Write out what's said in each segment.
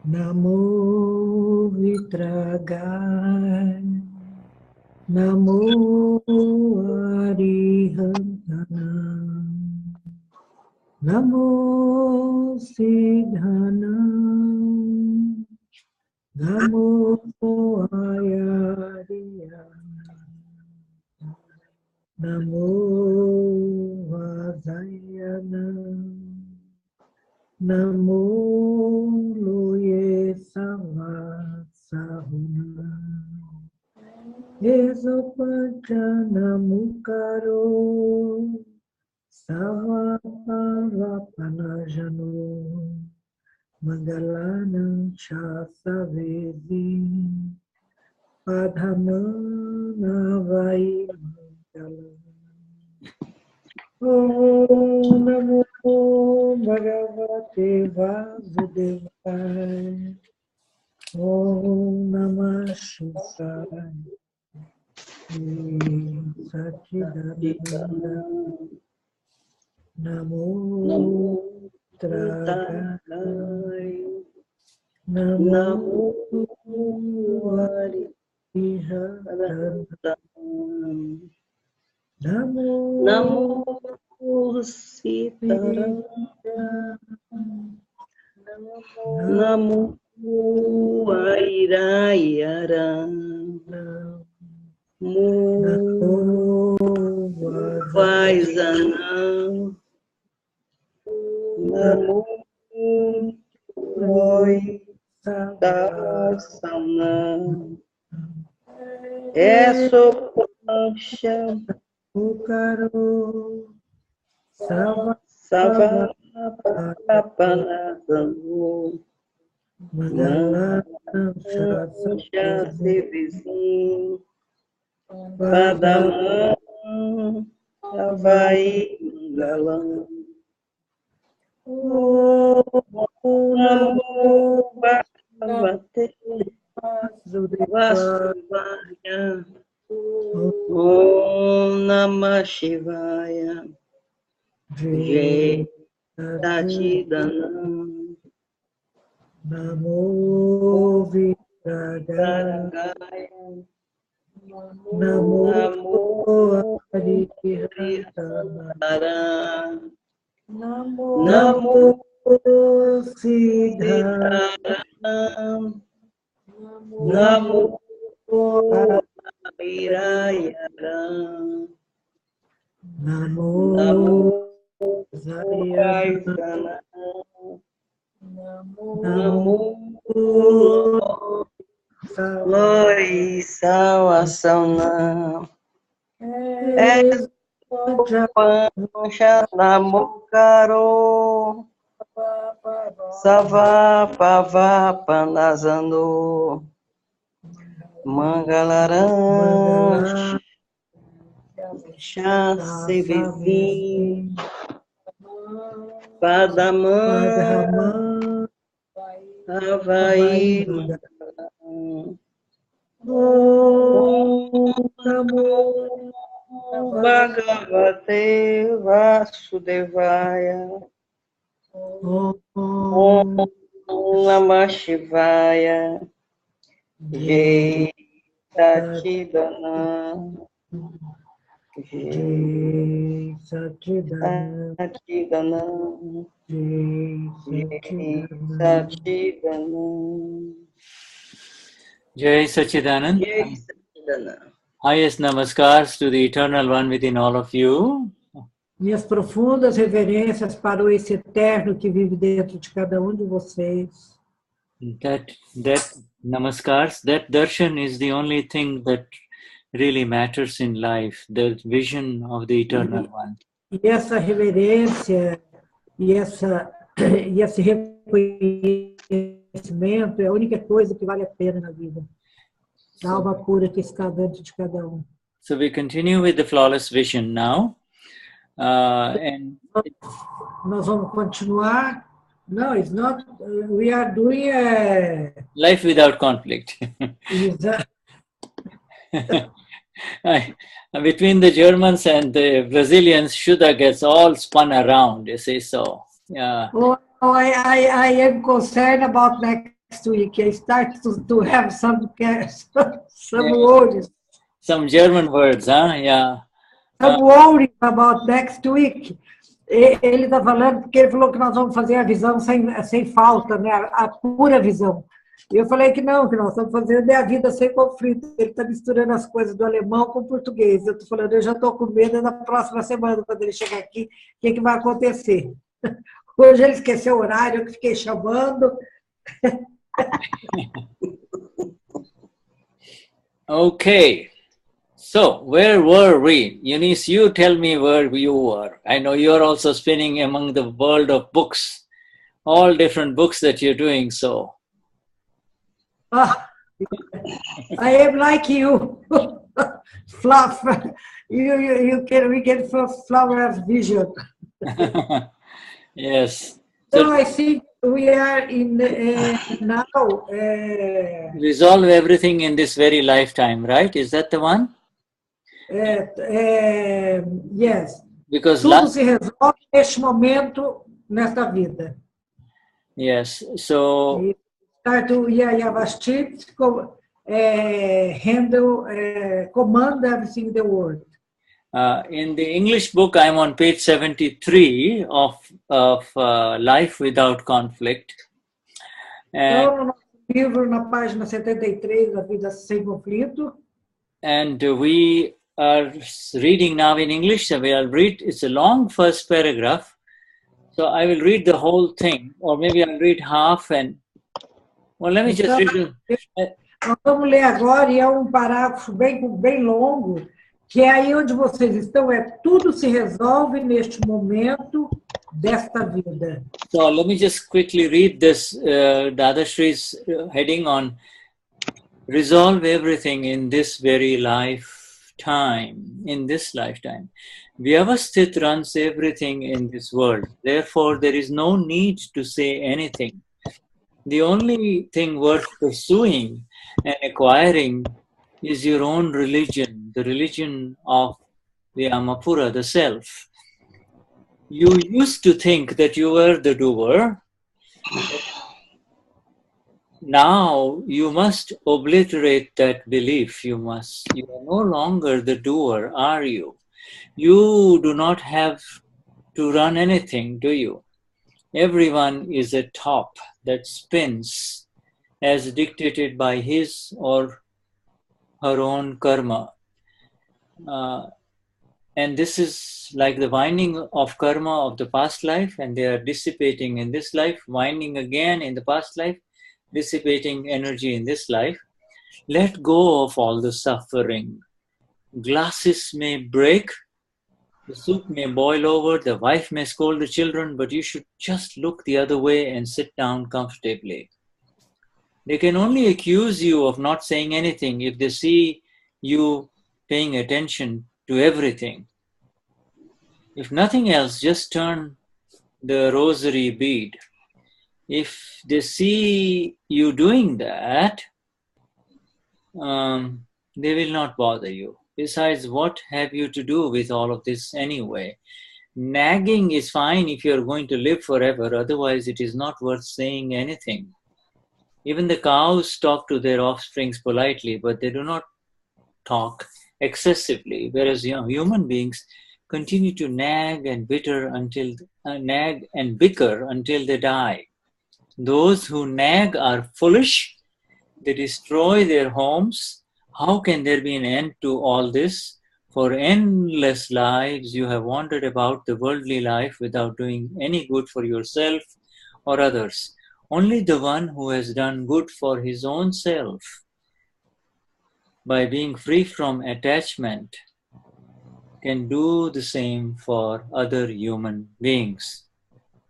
Namo Vitragaya, Namo Arihantana, Namo Siddhana, Namo Ayariya, Namo Vazayana, Namo Loye Sahuna, Esopanchana Mukaro, Savapanajano, Mangalanam Chasavedi, Padhamana Vai Mangalam. Om Namo Bhagavate Vasudevaya. Om Namah Shivaya. Satchidananda. Namo Tragaya. Namo Arihantana. Namo Sitaram, Namo Airayaram, Namo Vaizanam, Namo Loitasanam, Esopancha Mukaro Savapanazanu, Mangalanam Chasavedi, Padamam Vai Mangalam. Om Namo Bhagavate Vasudevaya. Om Namah Shivaya. Jai Satchidananda. Namo Vitragaya. Namo Arihantana. Namo Siddhana. Namo Airayaram, Namo Vaizanam, Namo Loisavasanam, Esopancha Namukaro, Savapanazanu, Mangalaram Chasavedi, Padamam Vai Mangalam. Om Namo Bhagavate Vasudevaya. Om Namah Shivaya. Jai Satchidananda. Jai Satchidananda. Jai Satchidanand. Highest namaskars to the Eternal One within all of you. Minhas profundas reverências para o esse eterno que vive dentro de cada de vocês. That namaskars, that darshan is the only thing that really matters in life, the vision of the Eternal One. E essa reverência e esse reconhecimento é a única coisa que vale a pena na vida. A alma pura que está dentro de cada So we continue with the flawless vision now. Nós vamos continuar. No, it's not. We are doing life without conflict. Between the Germans and the Brazilians, Shuddha gets all spun around, you see, so, yeah. Oh, I am concerned about next next week. I start to have some worries. Some German words, huh? Yeah. Some worries about next week. Ele está falando porque ele falou que nós vamos fazer a visão sem falta, né? A pura visão. E eu falei que não, que nós estamos fazendo a vida sem conflito. Ele está misturando as coisas do alemão com o português. Eu estou falando, eu já estou com medo da próxima semana, quando ele chegar aqui, o que vai acontecer. Hoje ele esqueceu o horário, eu fiquei chamando. Okay. So, where were we? Eunice, you tell me where you were. I know you're also spinning among the world of books, all different books that you're doing, so. I am like you. Fluff. We get flower vision. Yes. So I think we are in now. Resolve everything in this very lifetime, right? Is that the one? Yes. Because Tudo se resolve neste momento, nesta vida. Yes. So. Start to vyavasthit, handle, command everything in the world. In the English book, I'm on page 73 of Life Without Conflict. Então, no nosso livro, na página 73, A Vida Sem Conflito. And we are reading now in English, so we'll read, it's a long first paragraph, so I will read the whole thing, or maybe I'll read half and, well, let me just read it. Nós vamos ler agora, e é um parágrafo bem longo, que é aí onde vocês estão, tudo se resolve neste momento desta vida. So let me just quickly read this, Dadashri's heading on resolve everything in this very lifetime, in this lifetime. Vyavasthit runs everything in this world. Therefore, there is no need to say anything. The only thing worth pursuing and acquiring is your own religion, the religion of the Amapura, the self. You used to think that you were the doer. Now you must obliterate that belief. You are no longer the doer, are you? You do not have to run anything, do you? Everyone is a top that spins as dictated by his or her own karma. And this is like the winding of karma of the past life, and they are dissipating in this life, winding again in the past life, dissipating energy in this life. Let go of all the suffering. Glasses may break, the soup may boil over, the wife may scold the children, but you should just look the other way and sit down comfortably. They can only accuse you of not saying anything if they see you paying attention to everything. If nothing else, just turn the rosary bead. If they see you doing that, they will not bother you. Besides, what have you to do with all of this anyway? Nagging is fine if you're going to live forever, otherwise it is not worth saying anything. Even the cows talk to their offsprings politely, but they do not talk excessively, whereas human beings continue to nag and bicker until they die. Those who nag are foolish. They destroy their homes. How can there be an end to all this? For endless lives you have wandered about the worldly life without doing any good for yourself or others. Only the one who has done good for his own self by being free from attachment can do the same for other human beings.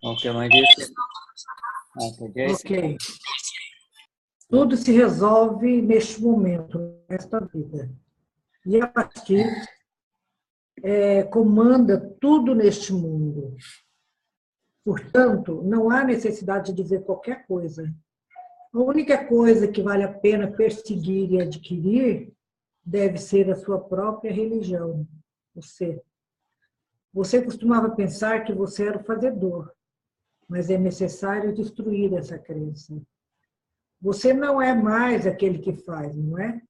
Okay, my dear. Ok. Tudo se resolve neste momento, nesta vida. E a partir comanda tudo neste mundo. Portanto, não há necessidade de dizer qualquer coisa. A única coisa que vale a pena perseguir e adquirir deve ser a sua própria religião, você. Você costumava pensar que você era o fazedor, mas é necessário destruir essa crença. Você não é mais aquele que faz, não é?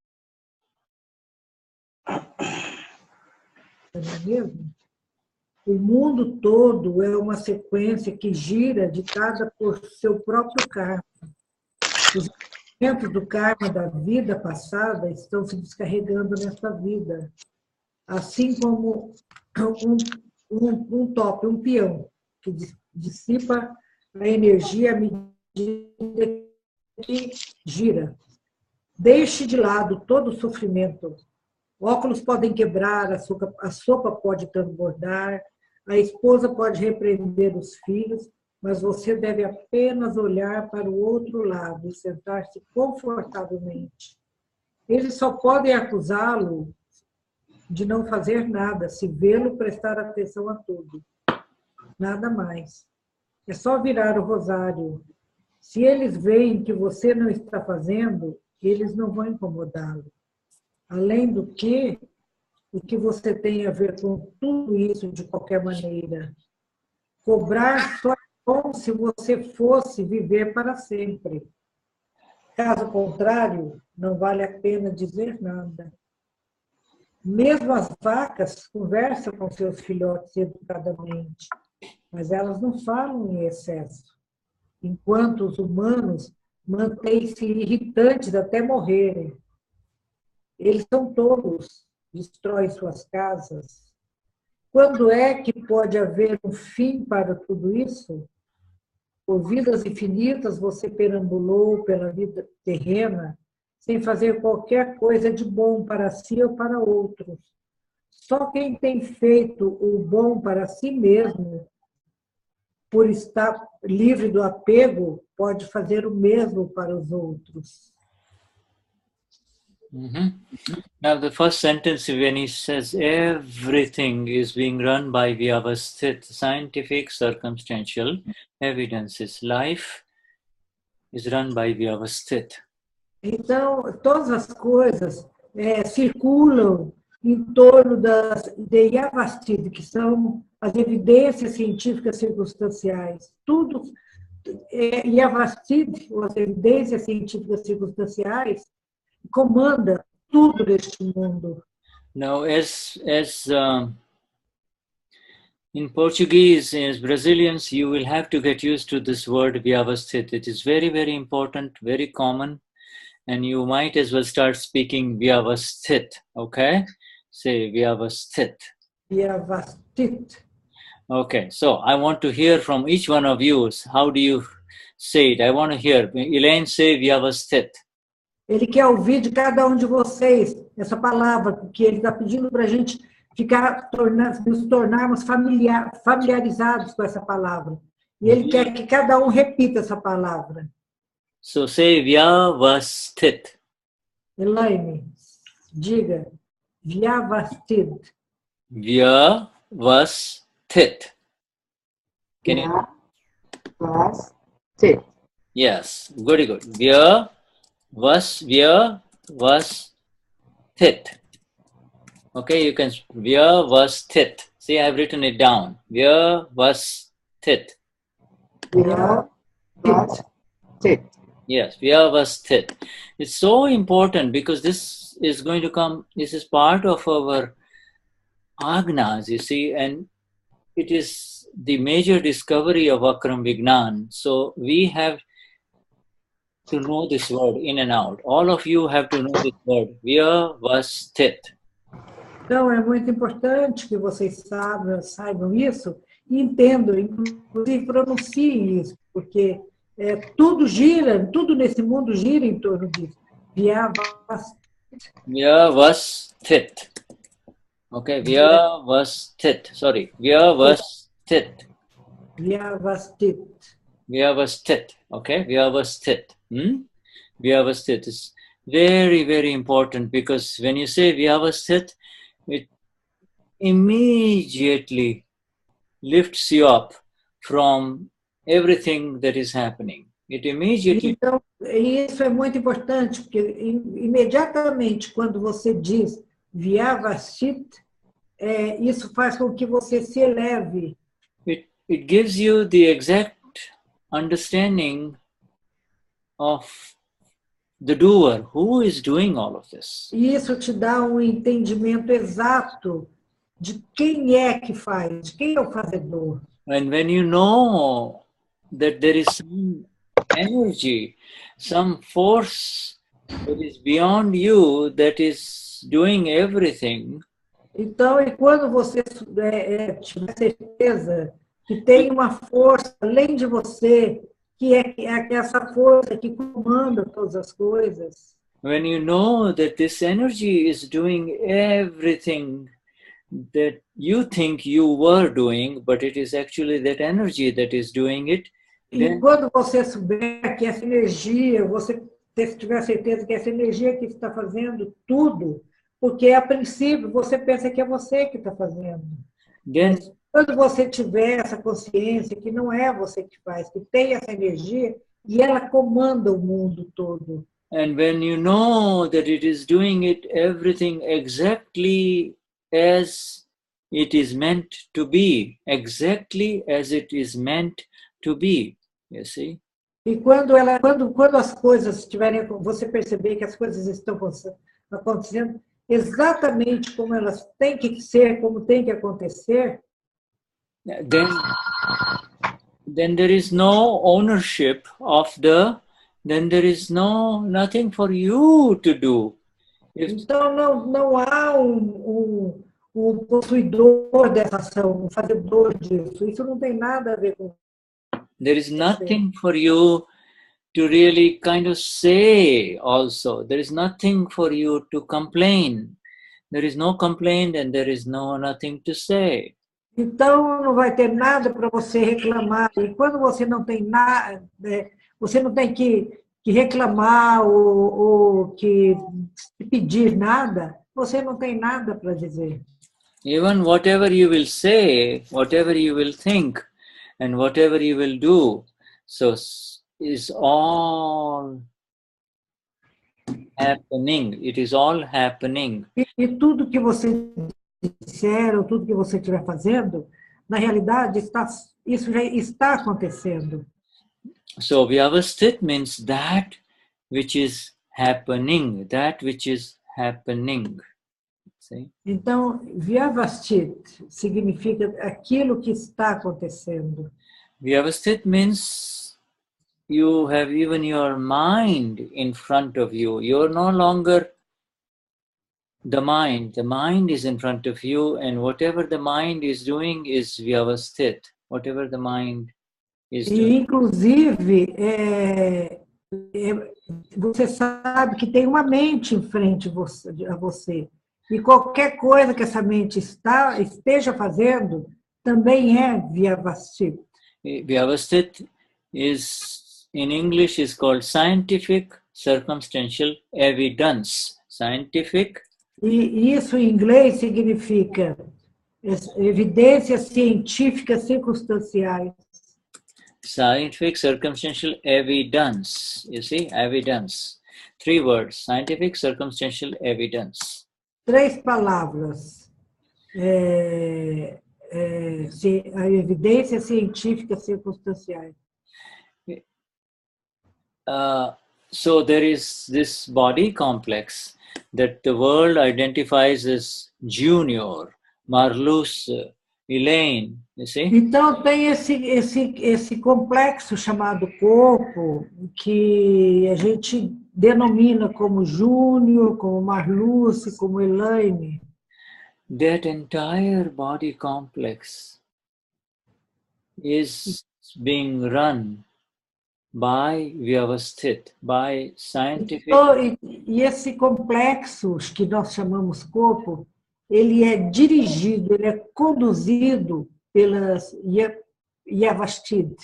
Não é mesmo? O mundo todo é uma sequência que gira ditada por seu próprio karma. Os elementos do karma da vida passada estão se descarregando nesta vida, assim como um peão, que dissipa a energia à medida que gira. Deixe de lado todo o sofrimento. Óculos podem quebrar, a sopa pode transbordar, a esposa pode repreender os filhos, mas você deve apenas olhar para o outro lado e sentar-se confortavelmente. Eles só podem acusá-lo de não fazer nada, se vê-lo prestar atenção a tudo. Nada mais. É só virar o rosário. Se eles veem que você não está fazendo, eles não vão incomodá-lo. Além do que, o que você tem a ver com tudo isso de qualquer maneira? Cobrar só é bom se você fosse viver para sempre. Caso contrário, não vale a pena dizer nada. Mesmo as vacas conversam com seus filhotes educadamente, mas elas não falam em excesso, enquanto os humanos mantêm-se irritantes até morrerem. Eles são tolos, destroem suas casas. Quando é que pode haver um fim para tudo isso? Por vidas infinitas você perambulou pela vida terrena, sem fazer qualquer coisa de bom para si ou para outros. Só quem tem feito o bom para si mesmo, por estar livre do apego, pode fazer o mesmo para os outros. Now the first sentence, when he says everything is being run by vyavasthit, scientific, circumstantial evidences, life is run by vyavasthit. Então, todas as coisas circulam em torno de vyavasthit, que são as evidências científicas circunstanciais. Tudo vyavasthit, ou as evidências científicas circunstanciais, comanda tudo neste mundo. Now, as in Portuguese, as Brazilians, you will have to get used to this word vyavasthit. It is very, very important, very common, and you might as well start speaking vyavasthit, okay? Say vyavasthit. Vyavasthit. Okay, so I want to hear from each one of you. How do you say it? I want to hear. Elaine, say vyavasthit. Ele quer ouvir de cada um de vocês essa palavra, porque ele está pedindo para a gente nos tornarmos familiarizados com essa palavra. E ele quer que cada um repita essa palavra. So say vyavasthit. Elaine, diga. Vyavasthit. Vyavasthit. Can you? Vyavasthit. Yes, very good. Vyavasthit. Okay, you can vyavasthit. See, I've written it down. Vyavasthit. Vyavasthit. Yes, vyavasthit. It's so important because this is going to come, this is part of our agnas, you see, and it is the major discovery of Akram Vignan. So we have to know this word in and out. All of you have to know this word, vyavasthit. Então, é muito importante que vocês saibam isso e entendam, inclusive pronunciem isso, porque tudo nesse mundo gira em torno disso. Vyavasthit. Okay, vyavasthit. Sorry, vyavasthit. Vyavasthit. Vyavasthit. Okay, vyavasthit. Vyavasthit is very, very important because when you say vyavasthit, it immediately lifts you up from everything that is happening. It immediately... Então, isso é muito importante, porque imediatamente quando você diz vyavasthit, isso faz com que você se eleve. It gives you the exact understanding of the doer, who is doing all of this. E isso te dá um entendimento exato de quem é que faz, de quem é o fazedor. And when you know that there is some energy, some force that is beyond you, that is doing everything, Então, e quando você tiver certeza que tem uma força além de você, que é essa força que comanda todas as coisas, when you know that this energy is doing everything that you think you were doing, but it is actually that energy that is doing it, e then quando você souber que essa energia, você tiver certeza que essa energia que está fazendo tudo, porque a princípio você pensa que é você que está fazendo. then Mas quando você tiver essa consciência que não é você que faz, que tem essa energia e ela comanda o mundo todo. and when you know that it is doing it everything exactly as it is meant to be, exactly as it is meant to be, you see. E quando as coisas estiverem, você perceber que as coisas estão acontecendo exatamente como elas têm que ser, como tem que acontecer, then there is no ownership of then there is nothing for you to do. então não há um possuidor dessa ação, um fazedor disso. Isso não tem nada a ver com There is nothing for you to really kind of say also. There is nothing for you to complain. There is no complaint and there is nothing to say. Então, não vai ter nada para você reclamar. E quando você não tem nada, você não tem que reclamar ou que pedir nada, você não tem nada para dizer. Even whatever you will say, whatever you will think, and whatever you will do, so is all happening. It is all happening. E tudo que você disser, ou tudo que você estiver fazendo, na realidade, isso já está acontecendo. So vyavasthit means that which is happening, that which is happening. See? Então, vyavasthit significa aquilo que está acontecendo. Vyavasthit means you have even your mind in front of you. You're no longer the mind is in front of you, and whatever the mind is doing is vyavasthit. Whatever the mind is E, doing. inclusive, você sabe que tem uma mente em frente a você. E qualquer coisa que essa mente esteja fazendo também é vyavasthit. Vyavasthit is, in English, is called scientific circumstantial evidence. Scientific. E isso em inglês significa evidências científicas circunstanciais. Scientific circumstantial evidence. You see, evidence. 3 words. Scientific circumstantial evidence. 3 palavras. A evidência científica circunstanciais. So there is this body complex that the world identifies as Junior, Marluce, Elaine, you see? Então tem esse complexo chamado corpo, que a gente denomina como Júnior, como Marluce, como Elaine. That entire body complex is being run by vyavasthit, by scientific. Então, e esse complexo que nós chamamos corpo, ele é dirigido, ele é conduzido pelas vyavasthit,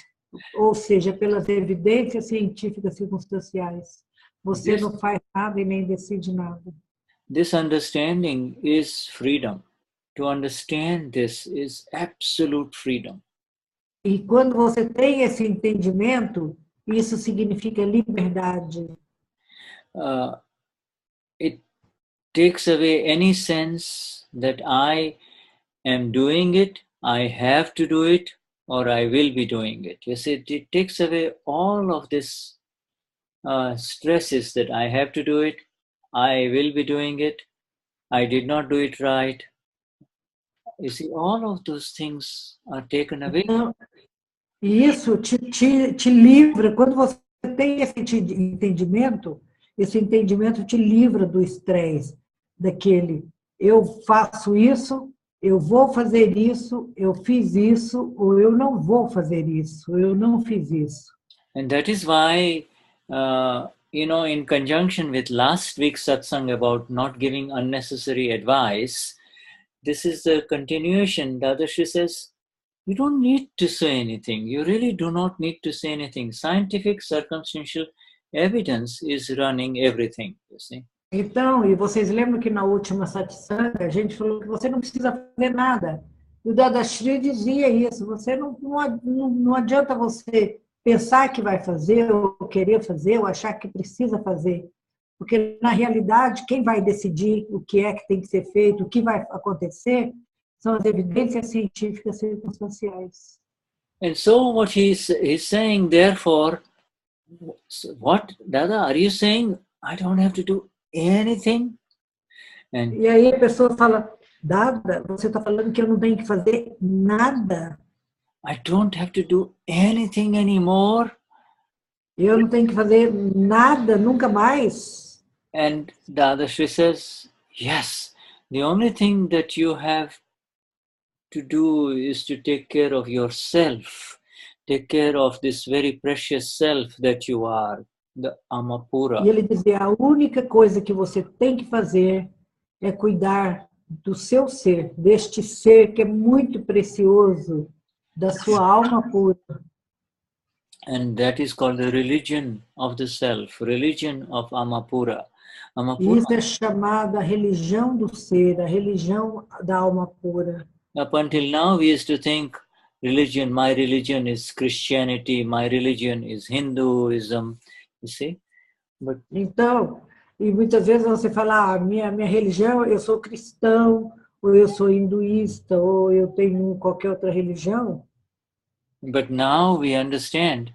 ou seja, pelas evidências científicas circunstanciais. Você não faz nada e nem decide nada. This understanding is freedom. To understand this is absolute freedom. E quando você tem esse entendimento, isso significa liberdade. It takes away any sense that I am doing it, I have to do it, or I will be doing it. You see, it takes away all of this stresses that I have to do it, I will be doing it, I did not do it right. You see, all of those things are taken away. Então, isso te livra, quando você tem esse entendimento te livra do estresse, daquele, eu faço isso, eu vou fazer isso, eu fiz isso, ou eu não vou fazer isso, eu não fiz isso. And that is why, in conjunction with last week's satsang about not giving unnecessary advice, this is the continuation. Dadashri says, you don't need to say anything. You really do not need to say anything. Scientific, circumstantial evidence is running everything, you see. Então, e vocês lembram que na última satsang a gente falou que você não precisa fazer nada. E o Dadashri dizia isso, você não adianta você pensar que vai fazer, ou querer fazer, ou achar que precisa fazer. Porque, na realidade, quem vai decidir o que é que tem que ser feito, o que vai acontecer, são as evidências científicas circunstanciais. And so what he's saying, therefore, what, Dada, are you saying I don't have to do anything? And E aí a pessoa fala, Dada, você está falando que eu não tenho que fazer nada? I don't have to do anything anymore? Eu não tenho que fazer nada, nunca mais? And Dadashri says, yes, the only thing that you have to do is to take care of yourself, take care of this very precious self that you are, the Amapura. E ele dizia, a única coisa que você tem que fazer é cuidar do seu ser, deste ser que é muito precioso, da sua alma pura. And that is called the religion of the self, religion of Amapura. Isso é chamado a religião do ser, a religião da alma pura. Up until now, we used to think religion, my religion is Christianity, my religion is Hinduism, you see. But então, e muitas vezes você fala, minha religião, eu sou cristão, ou eu sou hinduísta, ou eu tenho qualquer outra religião. But now we understand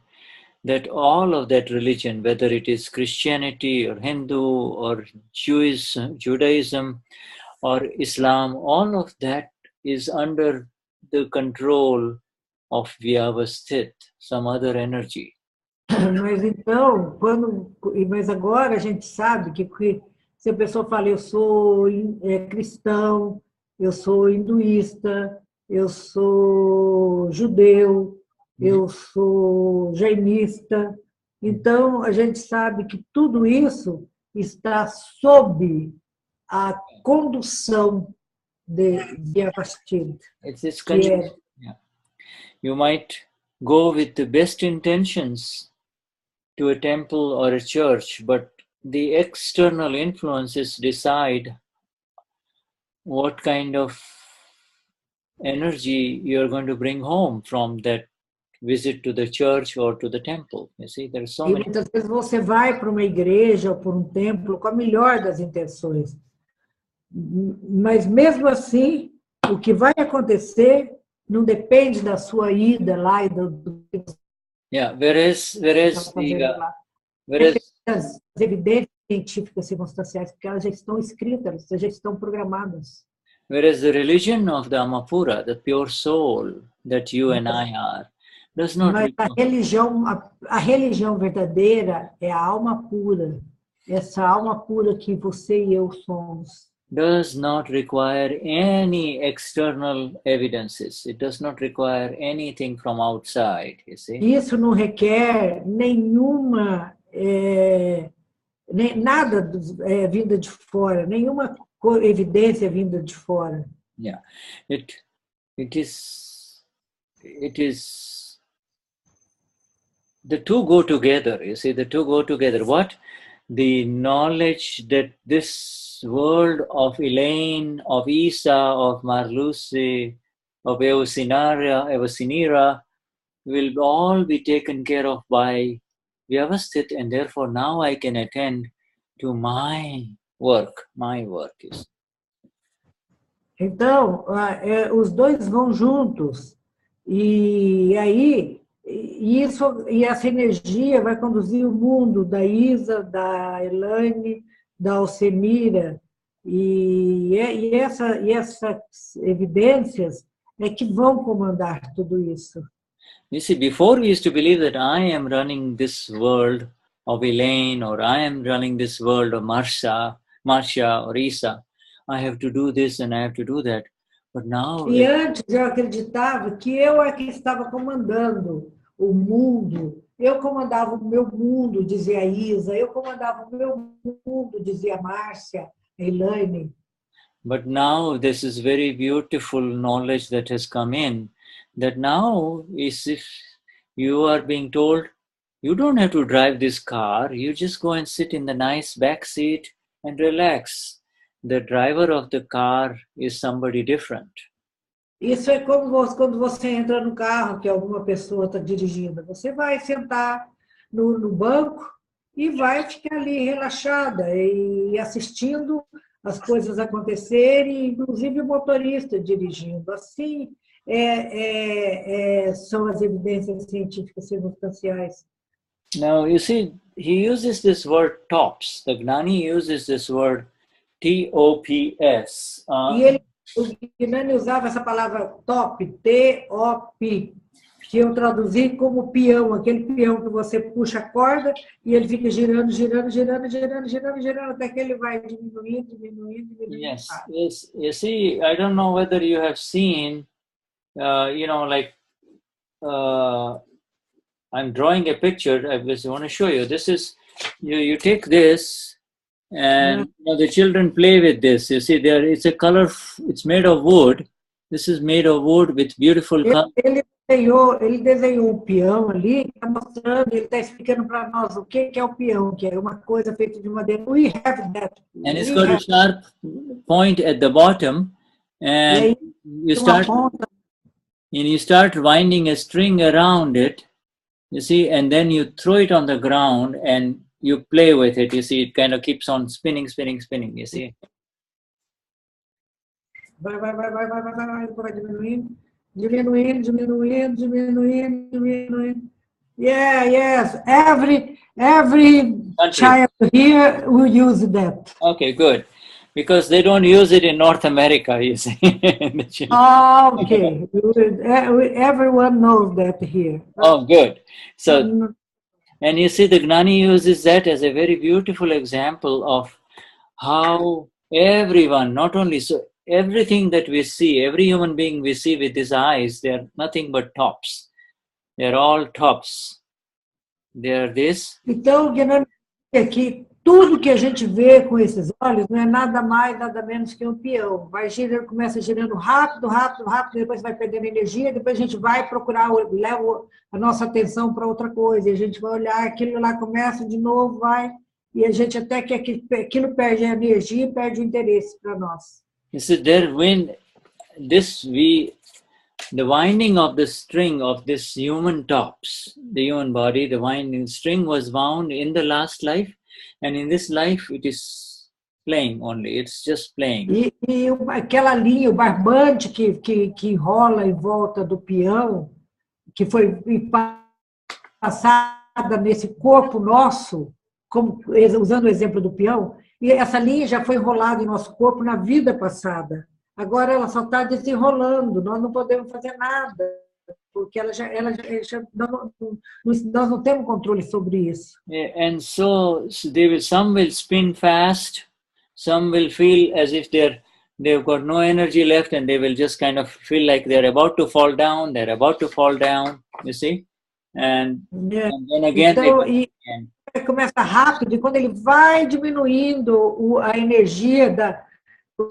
that all of that religion, whether it is Christianity or Hindu or Judaism or Islam, all of that is under the control of vyavasthit, some other energy. Mas então, mas agora a gente sabe que se a pessoa fala, eu sou cristão, eu sou hinduísta, eu sou judeu, eu sou jainista, então a gente sabe que tudo isso está sob a condução de vyavasthit. It's this conjunction. Yeah. You might go with the best intentions to a temple or a church, but the external influences decide what kind of energy you're going to bring home from that visit to the church or to the temple. You see, there are so many. Muitas vezes você vai para uma igreja ou para um templo com a melhor das intenções. Mas mesmo assim, o que vai acontecer não depende da sua ida lá e do Yeah, whereas as evidências científicas circunstanciais, porque elas já estão escritas, elas já estão programadas. Whereas the religion of the Amapura, the pure soul that you and I are, does not Mas a religião verdadeira é a alma pura, essa alma pura que você e eu somos. Does not require any external evidences. It does not require anything from outside, you see. Isso não requer nenhuma, nada vinda de fora, nenhuma evidência vinda de fora. Yeah, it is. The two go together. You see, the two go together. What? The knowledge that this world of Elaine, of Isa, of Marluce, of Evocinira will all be taken care of by vyavasthit, and therefore now I can attend to my work. My work is. Então, os dois vão juntos. E aí, E essa energia vai conduzir o mundo da Isa, da Elaine, da Alcemira, e essas evidências é que vão comandar tudo isso. You see, before we used to believe that I am running this world of Elaine, or I am running this world of Marcia or Isa. I have to do this and I have to do that. But now... E antes eu acreditava que eu é que estava comandando o mundo. Eu comandava o meu mundo, dizia a Isa. Eu comandava o meu mundo, dizia a Márcia, a Elaine. But now this is very beautiful knowledge that has come in, that now is if you are being told, you don't have to drive this car, you just go and sit in the nice back seat and relax. The driver of the car is somebody different. Isso é como quando você entra no carro, que alguma pessoa está dirigindo. Você vai sentar no banco e vai ficar ali relaxada e assistindo as coisas acontecerem, inclusive o motorista dirigindo. Assim são as evidências científicas circunstanciais. Now, you see, he uses this word tops. The Gnani uses this word T-O-P-S. O Gnani usava essa palavra top, T-O-P, que eu traduzi como peão, aquele peão que você puxa a corda e ele fica girando, até que ele vai diminuindo. Yes, yes. You see, I don't know whether you have seen, I'm drawing a picture. I just want to show you. This is, you take this, and the children play with this. You see, it's a color. It's made of wood. This is made of wood with beautiful color. Ele desenhou um peão ali, está mostrando, ele está explicando para nós o que é o peão, que é uma coisa feita de madeira. We have that. And it's got a sharp point at the bottom, and you start winding a string around it. You see, and then you throw it on the ground and you play with it. You see, it kind of keeps on spinning, you see. Vai diminuindo. Yeah, yes. Every child here will use that. Okay, good. Because they don't use it in North America, you see. Okay. Everyone knows that here. Oh, good. So, and you see, the Gnani uses that as a very beautiful example of how everyone, not only so, everything that we see, every human being we see with his eyes, they're nothing but tops. They're all tops. They're this. Então, aqui, tudo que a gente vê com esses olhos não é nada mais, nada menos que um peão. Vai girando, começa girando rápido, depois vai perdendo energia, depois a gente vai procurar, leva a nossa atenção para outra coisa, e a gente vai olhar, aquilo lá começa de novo, vai, e a gente até que aquilo perde a energia e perde o interesse para nós. You see, the winding of the string of this human tops, the human body, the winding string was wound in the last life, and in this life it is playing only, it's just playing. E aquela linha, o barbante que rola em volta do peão, que foi passada nesse corpo nosso, usando o exemplo do peão, e essa linha já foi enrolada em nosso corpo na vida passada. Agora ela só está desenrolando, nós não podemos fazer nada, porque nós não temos controle sobre isso. And so some will spin fast, some will feel as if they've got no energy left, and they will just kind of feel like they're about to fall down, you see? And then again, então, começa rápido, e quando ele vai diminuindo a energia, o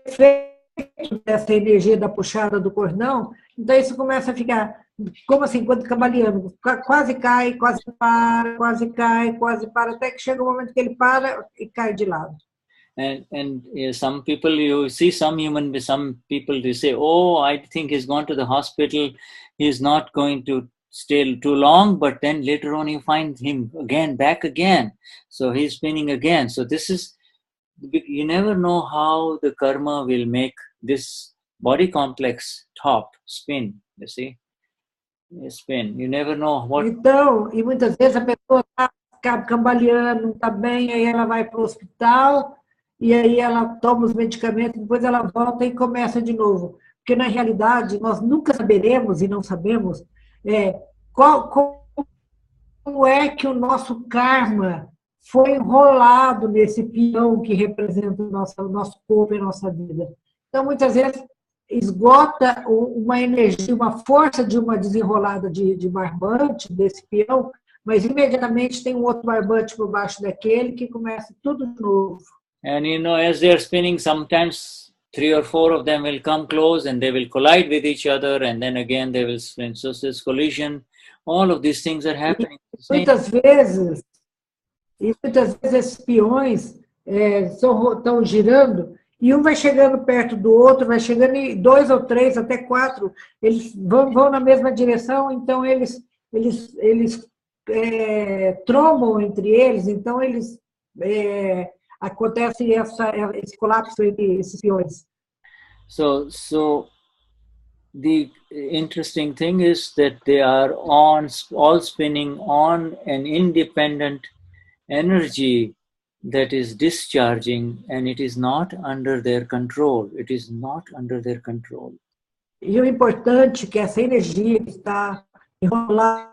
efeito dessa energia da puxada do cordão, então isso começa a ficar, como assim, quando cambaleando, quase cai, quase para, até que chega um momento que ele para e cai de lado. And some people, you see some people, they say, oh, I think he's gone to the hospital, he's not going to stay too long, but then later on you find him back again. So he's spinning again. So this is, you never know how the karma will make this body complex top spin, you see. spin. You never know what. Então, e muitas vezes a pessoa está cambaleando, não está bem, aí ela vai para o hospital, e aí ela toma os medicamentos, depois ela volta e começa de novo. Porque, na realidade, nós nunca saberemos e não sabemos como é que o nosso karma foi enrolado nesse peão que representa o nosso corpo e a nossa vida. Então, muitas vezes, esgota uma energia, uma força de uma desenrolada de barbante, desse peão, mas imediatamente tem um outro barbante por baixo daquele que começa tudo de novo. And as they're spinning, sometimes 3 or 4 of them will come close and they will collide with each other, and then again they will spin. So this collision, all of these things are happening. Muitas vezes esses peões estão girando e um vai chegando perto do outro, vai chegando em 2 ou 3, até 4, eles vão na mesma direção, então eles trombam entre eles, então acontece esse colapso entre esses peões. So the interesting thing is that they are all spinning on an independent energy that is discharging, and it is not under their control. It is not under their control. E o importante é que essa energia que está enrolada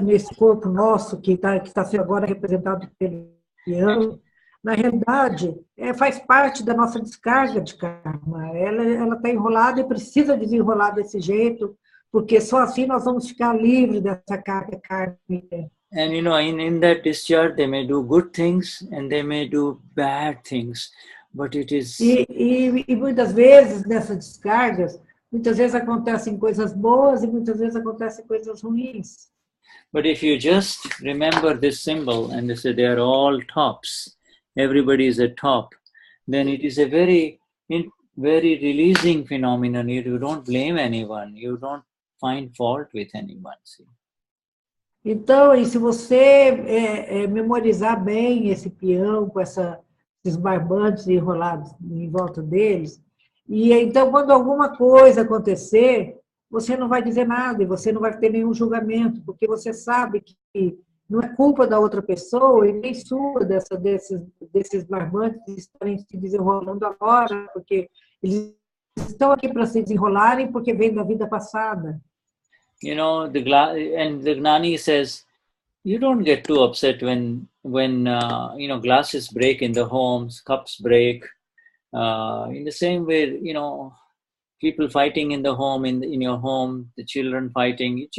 nesse corpo nosso, que está sendo agora representado pelo peão, na realidade, faz parte da nossa descarga de karma. Ela está enrolada e precisa desenrolar desse jeito, porque só assim nós vamos ficar livres dessa carga kármica. And in that discharge, they may do good things and they may do bad things, but it is. E muitas vezes nessas descargas, muitas vezes acontecem coisas boas e muitas vezes acontecem coisas ruins. But if you just remember this symbol and they say they are all tops, everybody is a top, then it is a very releasing phenomenon. You don't blame anyone. You don't find fault with anyone. See? Então, e se você memorizar bem esse peão com esses barbantes enrolados em volta deles, e então quando alguma coisa acontecer, você não vai dizer nada e você não vai ter nenhum julgamento, porque você sabe que não é culpa da outra pessoa e nem sua desses barbantes estarem se desenrolando agora, porque eles estão aqui para se desenrolarem porque vem da vida passada. The Gnani says, you don't get too upset when glasses break in the homes, cups break. In the same way, people fighting in the home, in your home, the children fighting. You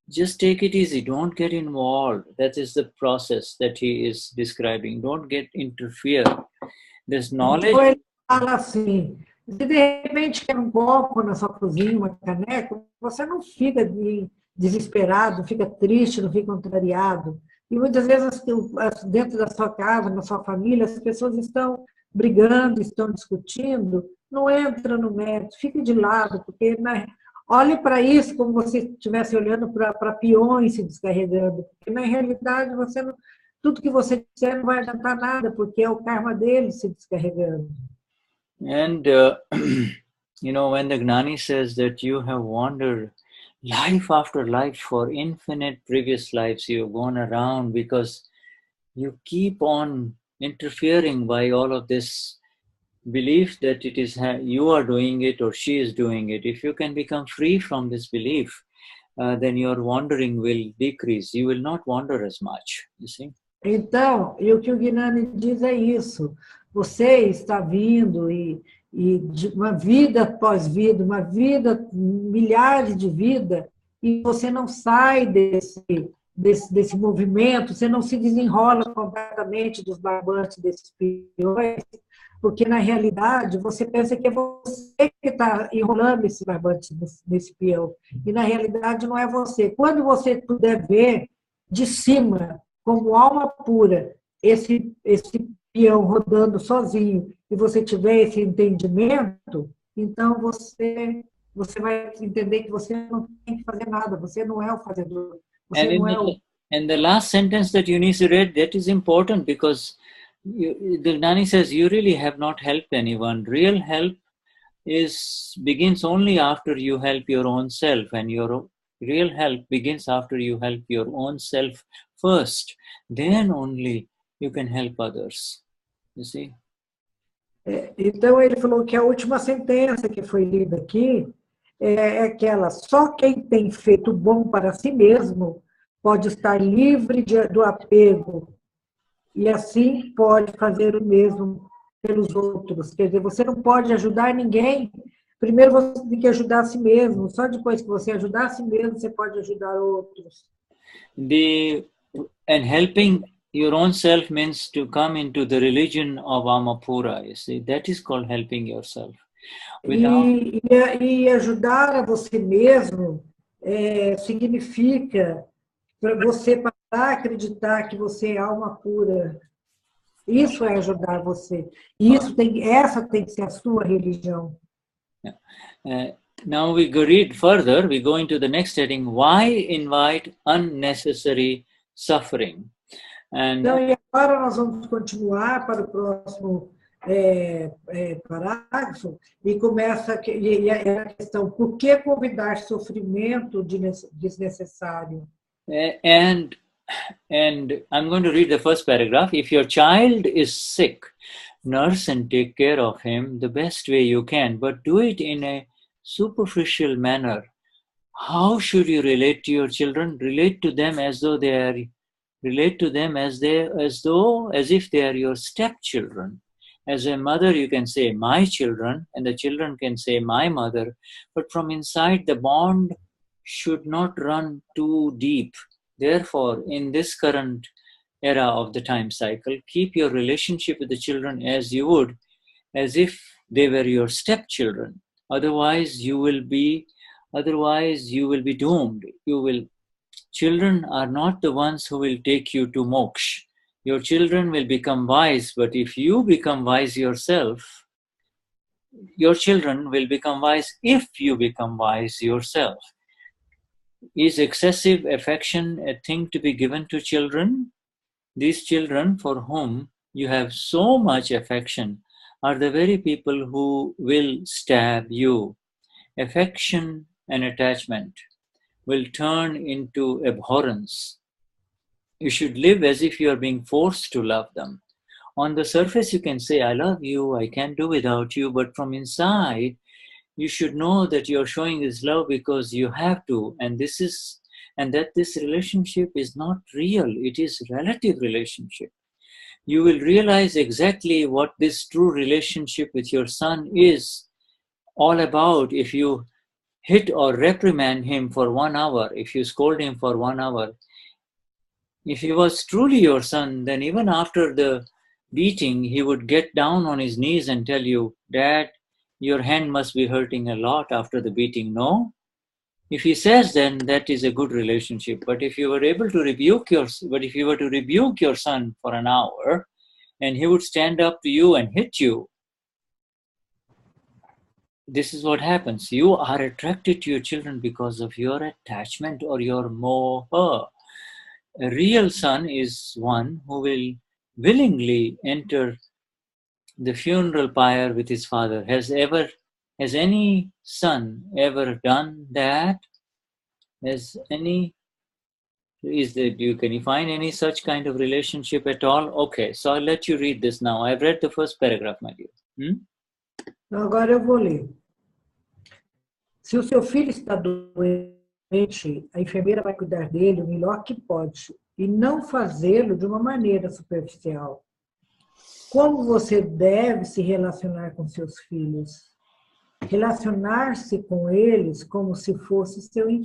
just take it easy. Don't get involved. That is the process that he is describing. Don't get interfere. There's knowledge. Então ele fala assim. Se de repente quer um copo na sua cozinha, uma caneca, você não fica desesperado, não fica triste, não fica contrariado. E muitas vezes dentro da sua casa, na sua família, as pessoas estão brigando, estão discutindo, não entra no mérito, fique de lado, porque olhe para isso como você estivesse olhando para peões se descarregando, porque na realidade tudo que você disser não vai adiantar nada, porque é o karma dele se descarregando. And, when the Gnani says that you have wandered life after life for infinite previous lives, you've gone around because you keep on interfering by all of this belief that it is you are doing it or she is doing it. If you can become free from this belief, then your wandering will decrease. You will not wander as much, you see. Então, e o que o Gnani diz é isso. Você está vindo e de uma vida após vida, uma vida, milhares de vidas, e você não sai desse movimento, você não se desenrola completamente dos barbantes desses peões, porque na realidade você pensa que é você que está enrolando esse barbante nesse peão, e na realidade não é você. Quando você puder ver de cima, como alma pura, esse peão rodando sozinho, e você tiver esse entendimento, então você vai entender que você não tem que fazer nada, você não é o fazedor. And the last sentence that Eunice read, that is important because the Gnani says you really have not helped anyone. Real help begins only after you help your own self, and your real help begins after you help your own self first. Then only you can help others. You see? Então ele falou que a última sentença que foi lida aqui é aquela: só quem tem feito bom para si mesmo pode estar livre do apego e assim pode fazer o mesmo pelos outros. Quer dizer, você não pode ajudar ninguém. Primeiro você tem que ajudar a si mesmo. Só depois que você ajudar a si mesmo, você pode ajudar outros. And helping your own self means to come into the religion of Amapura. You see, that is called helping yourself. E ajudar a você mesmo significa você parar a acreditar que você é alma pura. Isso é ajudar você. Essa tem que ser a sua religião. Now we read further, we go into the next heading, why invite unnecessary suffering? Então, e agora nós vamos continuar para o próximo parágrafo, e começa a questão: por que convidar sofrimento desnecessário? And I'm going to read the first paragraph. If your child is sick, nurse and take care of him the best way you can, but do it in a superficial manner. How should you relate to your children? Relate to them as if they are your stepchildren. As a mother, you can say my children, and the children can say my mother, but from inside the bond should not run too deep. Therefore, in this current era of the time cycle, keep your relationship with the children as you would, as if they were your stepchildren. Otherwise, you will be doomed. Children are not the ones who will take you to moksha. Your children will become wise, but if you become wise yourself, your children will become wise if you become wise yourself. Is excessive affection a thing to be given to children? These children for whom you have so much affection are the very people who will stab you. Affection and attachment will turn into abhorrence. You should live as if you are being forced to love them. On the surface, you can say, I love you, I can't do without you, but from inside, you should know that you're showing this love because you have to, and that this relationship is not real, it is relative relationship. You will realize exactly what this true relationship with your son is all about if you hit or reprimand him for 1 hour, if you scold him for 1 hour. If he was truly your son, then even after the beating, he would get down on his knees and tell you, Dad, your hand must be hurting a lot after the beating. No? If he says, then that is a good relationship. But if you were able to rebuke your son for an hour, and he would stand up to you and hit you, this is what happens. You are attracted to your children because of your attachment or your moha. A real son is one who will willingly enter the funeral pyre with his father. Has any son ever done that? Can you find any such kind of relationship at all? Okay, so I'll let you read this now. I've read the first paragraph, my dear. Agora eu vou ler. Se o seu filho está doente, a enfermeira vai cuidar dele o melhor que pode e não fazê-lo de uma maneira superficial. Como você deve se relacionar com seus filhos? Relacionar-se com eles como se fosse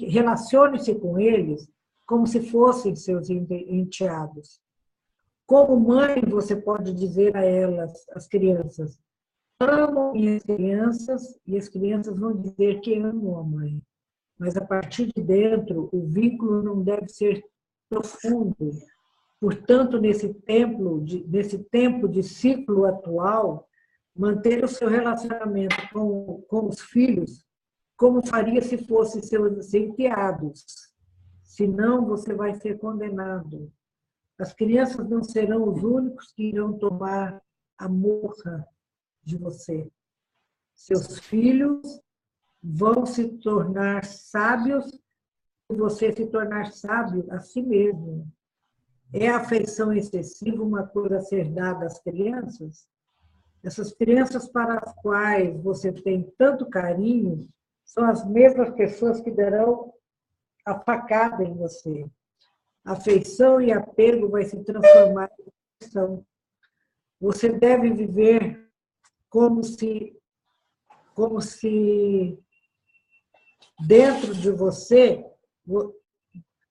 relacione-se com eles como se fossem seus enteados. Como mãe, você pode dizer a elas, as crianças, amo minhas crianças, e as crianças vão dizer que amam a mãe. Mas a partir de dentro, o vínculo não deve ser profundo. Portanto, nesse tempo de ciclo atual, manter o seu relacionamento com os filhos como faria se fossem seus enteados. Senão, você vai ser condenado. As crianças não serão os únicos que irão tomar a morra de você. Seus filhos vão se tornar sábios se você se tornar sábio a si mesmo. É a afeição excessiva uma coisa a ser dada às crianças? Essas crianças para as quais você tem tanto carinho são as mesmas pessoas que darão a facada em você. Afeição e apego vai se transformar em afeição. Você deve viver como se dentro de você,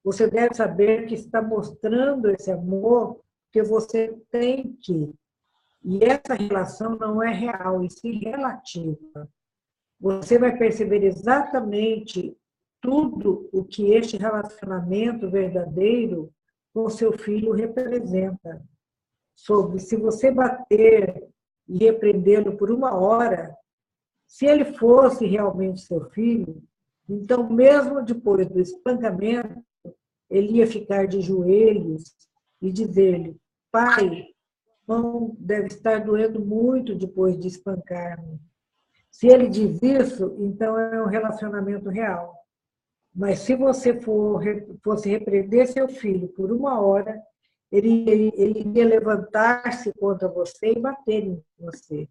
você deve saber que está mostrando esse amor que você tem que. E essa relação não é real, e sim relativa. Você vai perceber exatamente tudo o que este relacionamento verdadeiro com seu filho representa. Sobre se você bater e repreendê-lo por 1 hora, se ele fosse realmente seu filho, então, mesmo depois do espancamento, ele ia ficar de joelhos e dizer-lhe: pai, mão deve estar doendo muito depois de espancar-me. Se ele diz isso, então é um relacionamento real. Mas se você fosse repreender seu filho por 1 hora, ele iria levantar-se contra você e bater em você.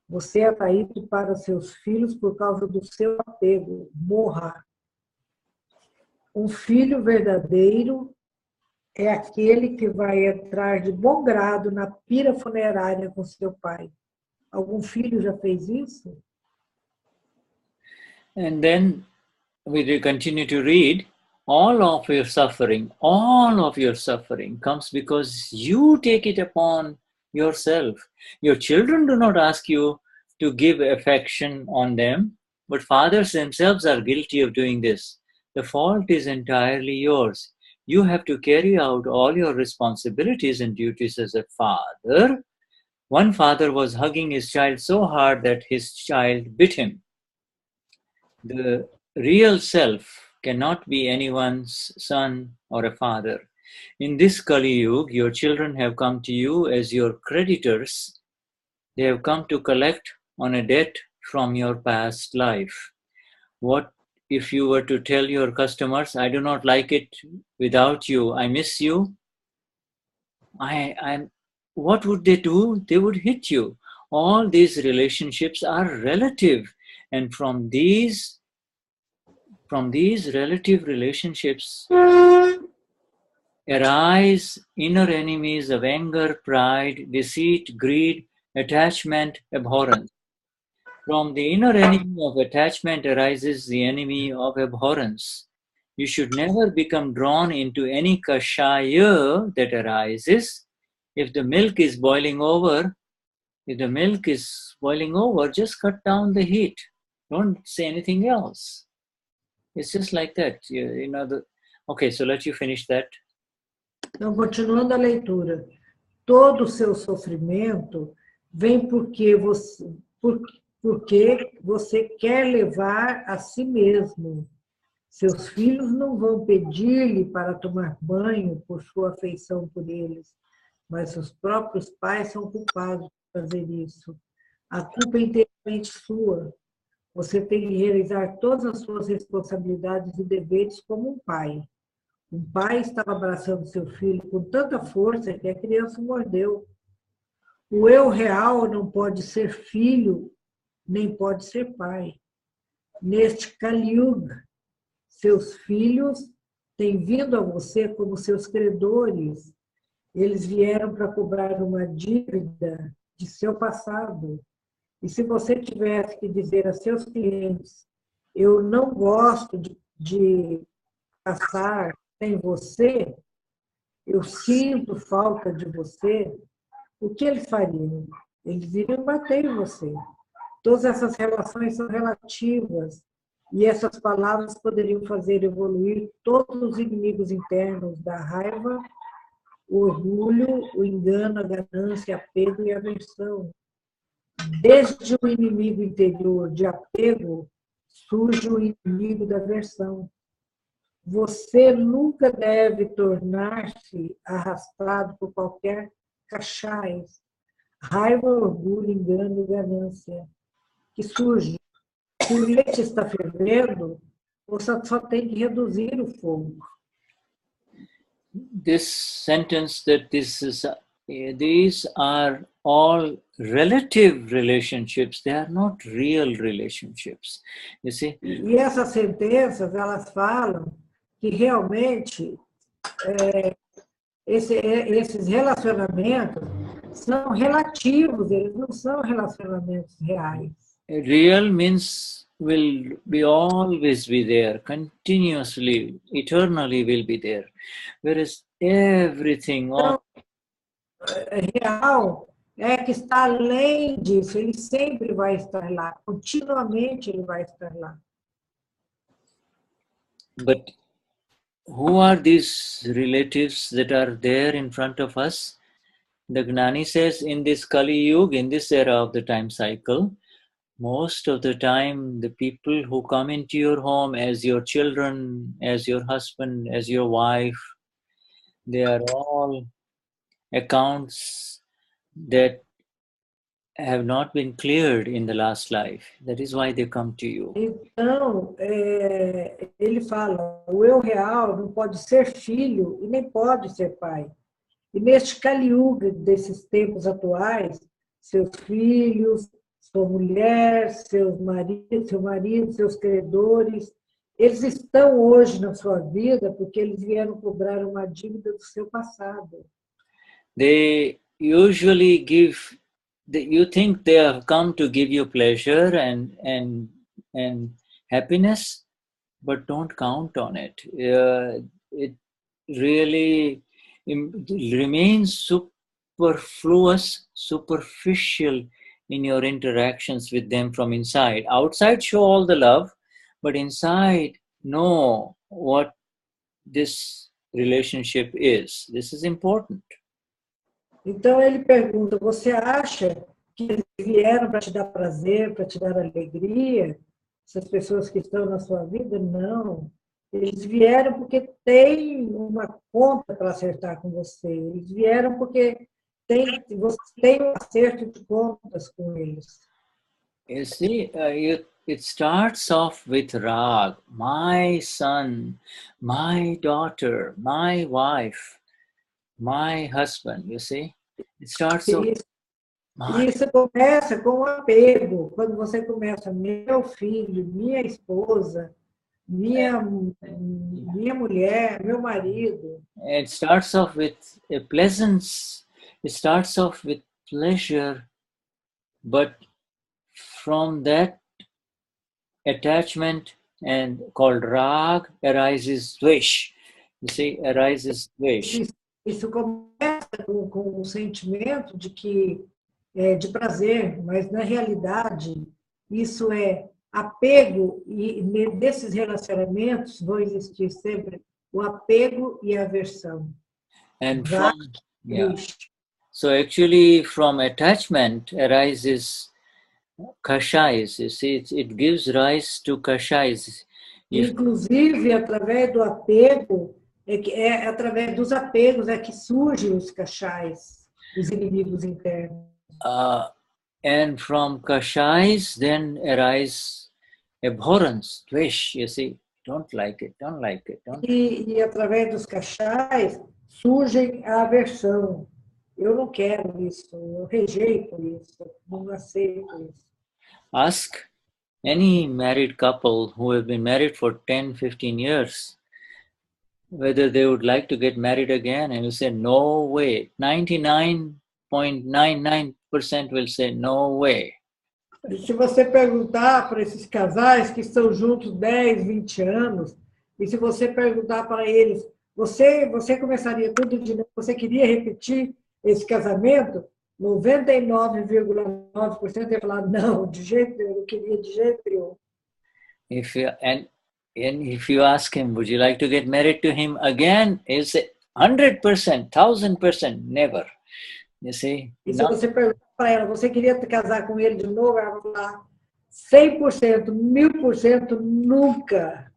Você é atraído para seus filhos por causa do seu apego. Morra. Um filho verdadeiro é aquele que vai entrar de bom grado na pira funerária com seu pai. Algum filho já fez isso? And then we continue to read, all of your suffering comes because you take it upon yourself. Your children do not ask you to give affection on them, but fathers themselves are guilty of doing this. The fault is entirely yours. You have to carry out all your responsibilities and duties as a father. One father was hugging his child so hard that his child bit him. The real self cannot be anyone's son or a father. In this Kali Yuga, your children have come to you as your creditors. They have come to collect on a debt from your past life. What if you were to tell your customers, I do not like it without you, I miss you? What would they do? They would hit you. All these relationships are relative, and from these relative relationships arise inner enemies of anger, pride, deceit, greed, attachment, abhorrence. From the inner enemy of attachment arises the enemy of abhorrence. You should never become drawn into any kashaya that arises. If the milk is boiling over, just cut down the heat. Don't say anything else. It's just like that. Okay, so let you finish that. Então, continuando a leitura. Todo o seu sofrimento vem porque você quer levar a si mesmo. Seus filhos não vão pedir-lhe para tomar banho por sua afeição por eles, mas os próprios pais são culpados de fazer isso. A culpa é inteiramente sua. Você tem que realizar todas as suas responsabilidades e deveres como um pai. Um pai estava abraçando seu filho com tanta força que a criança mordeu. O eu real não pode ser filho, nem pode ser pai. Neste Kali Yuga, seus filhos têm vindo a você como seus credores. Eles vieram para cobrar uma dívida de seu passado. E se você tivesse que dizer a seus clientes, eu não gosto de passar sem você, eu sinto falta de você, o que eles fariam? Eles iriam bater em você. Todas essas relações são relativas e essas palavras poderiam fazer evoluir todos os inimigos internos da raiva, o orgulho, o engano, a ganância, apego e aversão. Desde o inimigo interior de apego surge o inimigo da aversão. Você nunca deve tornar-se arrastado por qualquer cachais, raiva, orgulho, engano e ganância. que surge. Se o leite está fervendo, você só tem que reduzir o fogo. This sentence that these are all relative relationships, they are not real relationships. You see? E essas sentenças, elas falam que realmente esses relacionamentos são relativos, eles não são relacionamentos reais. Real means will be always be there, continuously, eternally will be there. Whereas everything, all, Real é que está além disso, ele sempre vai estar lá, continuamente ele vai estar lá. but who are these relatives that are there in front of us? The Gnani says in this Kali Yuga, in this era of the time cycle, most of the time the people who come into your home as your children, as your husband, as your wife, they are all accounts that have not been cleared in the last life. That is why they come to you. Então, ele fala, o eu real não pode ser filho e nem pode ser pai. E neste Kali Yuga desses tempos atuais, seus filhos, sua mulher, seu marido, seus credores, eles estão hoje na sua vida porque eles vieram cobrar uma dívida do seu passado. They usually give, you think they have come to give you pleasure and happiness, but don't count on it. It really remains superfluous, superficial in your interactions with them from inside. Outside show all the love, but inside know what this relationship is. This is important. Então ele pergunta, você acha que eles vieram para te dar prazer, para te dar alegria? Essas pessoas que estão na sua vida? Não. Eles vieram porque tem uma conta para acertar com você. Eles vieram porque você tem um acerto de contas com eles. You see, it starts off with rag, my son, my daughter, my wife, my husband, you see? It starts off. Isso começa com o apego. Quando você começa, meu filho, minha esposa, minha mulher, meu marido. It starts off with a pleasance. It starts off with pleasure, but from that attachment and called rag arises dvesh. You see, arises dvesh. Isso começa com o sentimento de que de prazer, mas na realidade isso é apego, e desses relacionamentos vão existir sempre o apego e a aversão. And from, yeah. So actually from attachment arises kashais. You see, it gives rise to kashais. Inclusive, através do apego, através dos apegos é que surgem os kashais, os inimigos internos. And from kashais then arise abhorrence, dvesh, you see, don't like it, don't like it. E através dos kashais surgem a aversão. Eu não quero isso, eu rejeito isso, não aceito isso. Ask any married couple who have been married for 10, 15 years whether they would like to get married again, and you say, no way. 99.99% will say, no way. Se você perguntar para esses casais que estão juntos 10, 20 anos, e se você perguntar para eles, você começaria tudo de novo, você queria repetir esse casamento? 99,9% ia falar, não, de jeito nenhum, eu não queria de jeito nenhum. And if you ask him, would you like to get married to him again? He'll say 100%, 1000%, never. You see? E se você perguntar para ela, você queria casar com ele de novo? Ela vai falar 100%, 1000%, nunca.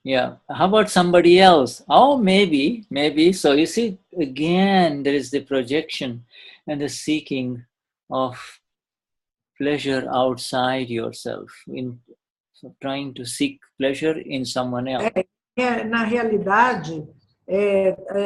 Yeah. How about somebody else? Oh, maybe. So you see, again, there is the projection and the seeking of pleasure outside yourself, in trying to seek pleasure in someone else. Na realidade,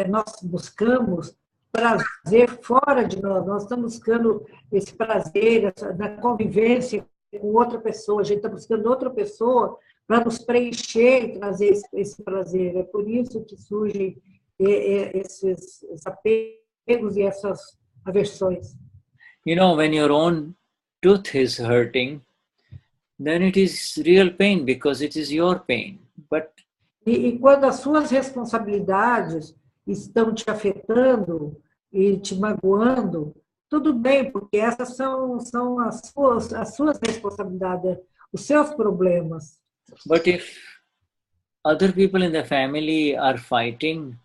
nós buscamos prazer fora de nós. Nós estamos buscando esse prazer na convivência com outra pessoa. A gente está buscando outra pessoa para nos preencher e trazer esse prazer. É por isso que surgem esses apegos e essas aversões. You know, when your own tooth is hurting, then it is real pain because it is your pain. But E quando as suas responsabilidades estão te afetando e te magoando, tudo bem, porque essas são as suas responsabilidades, os seus problemas. But if other people in the family are fighting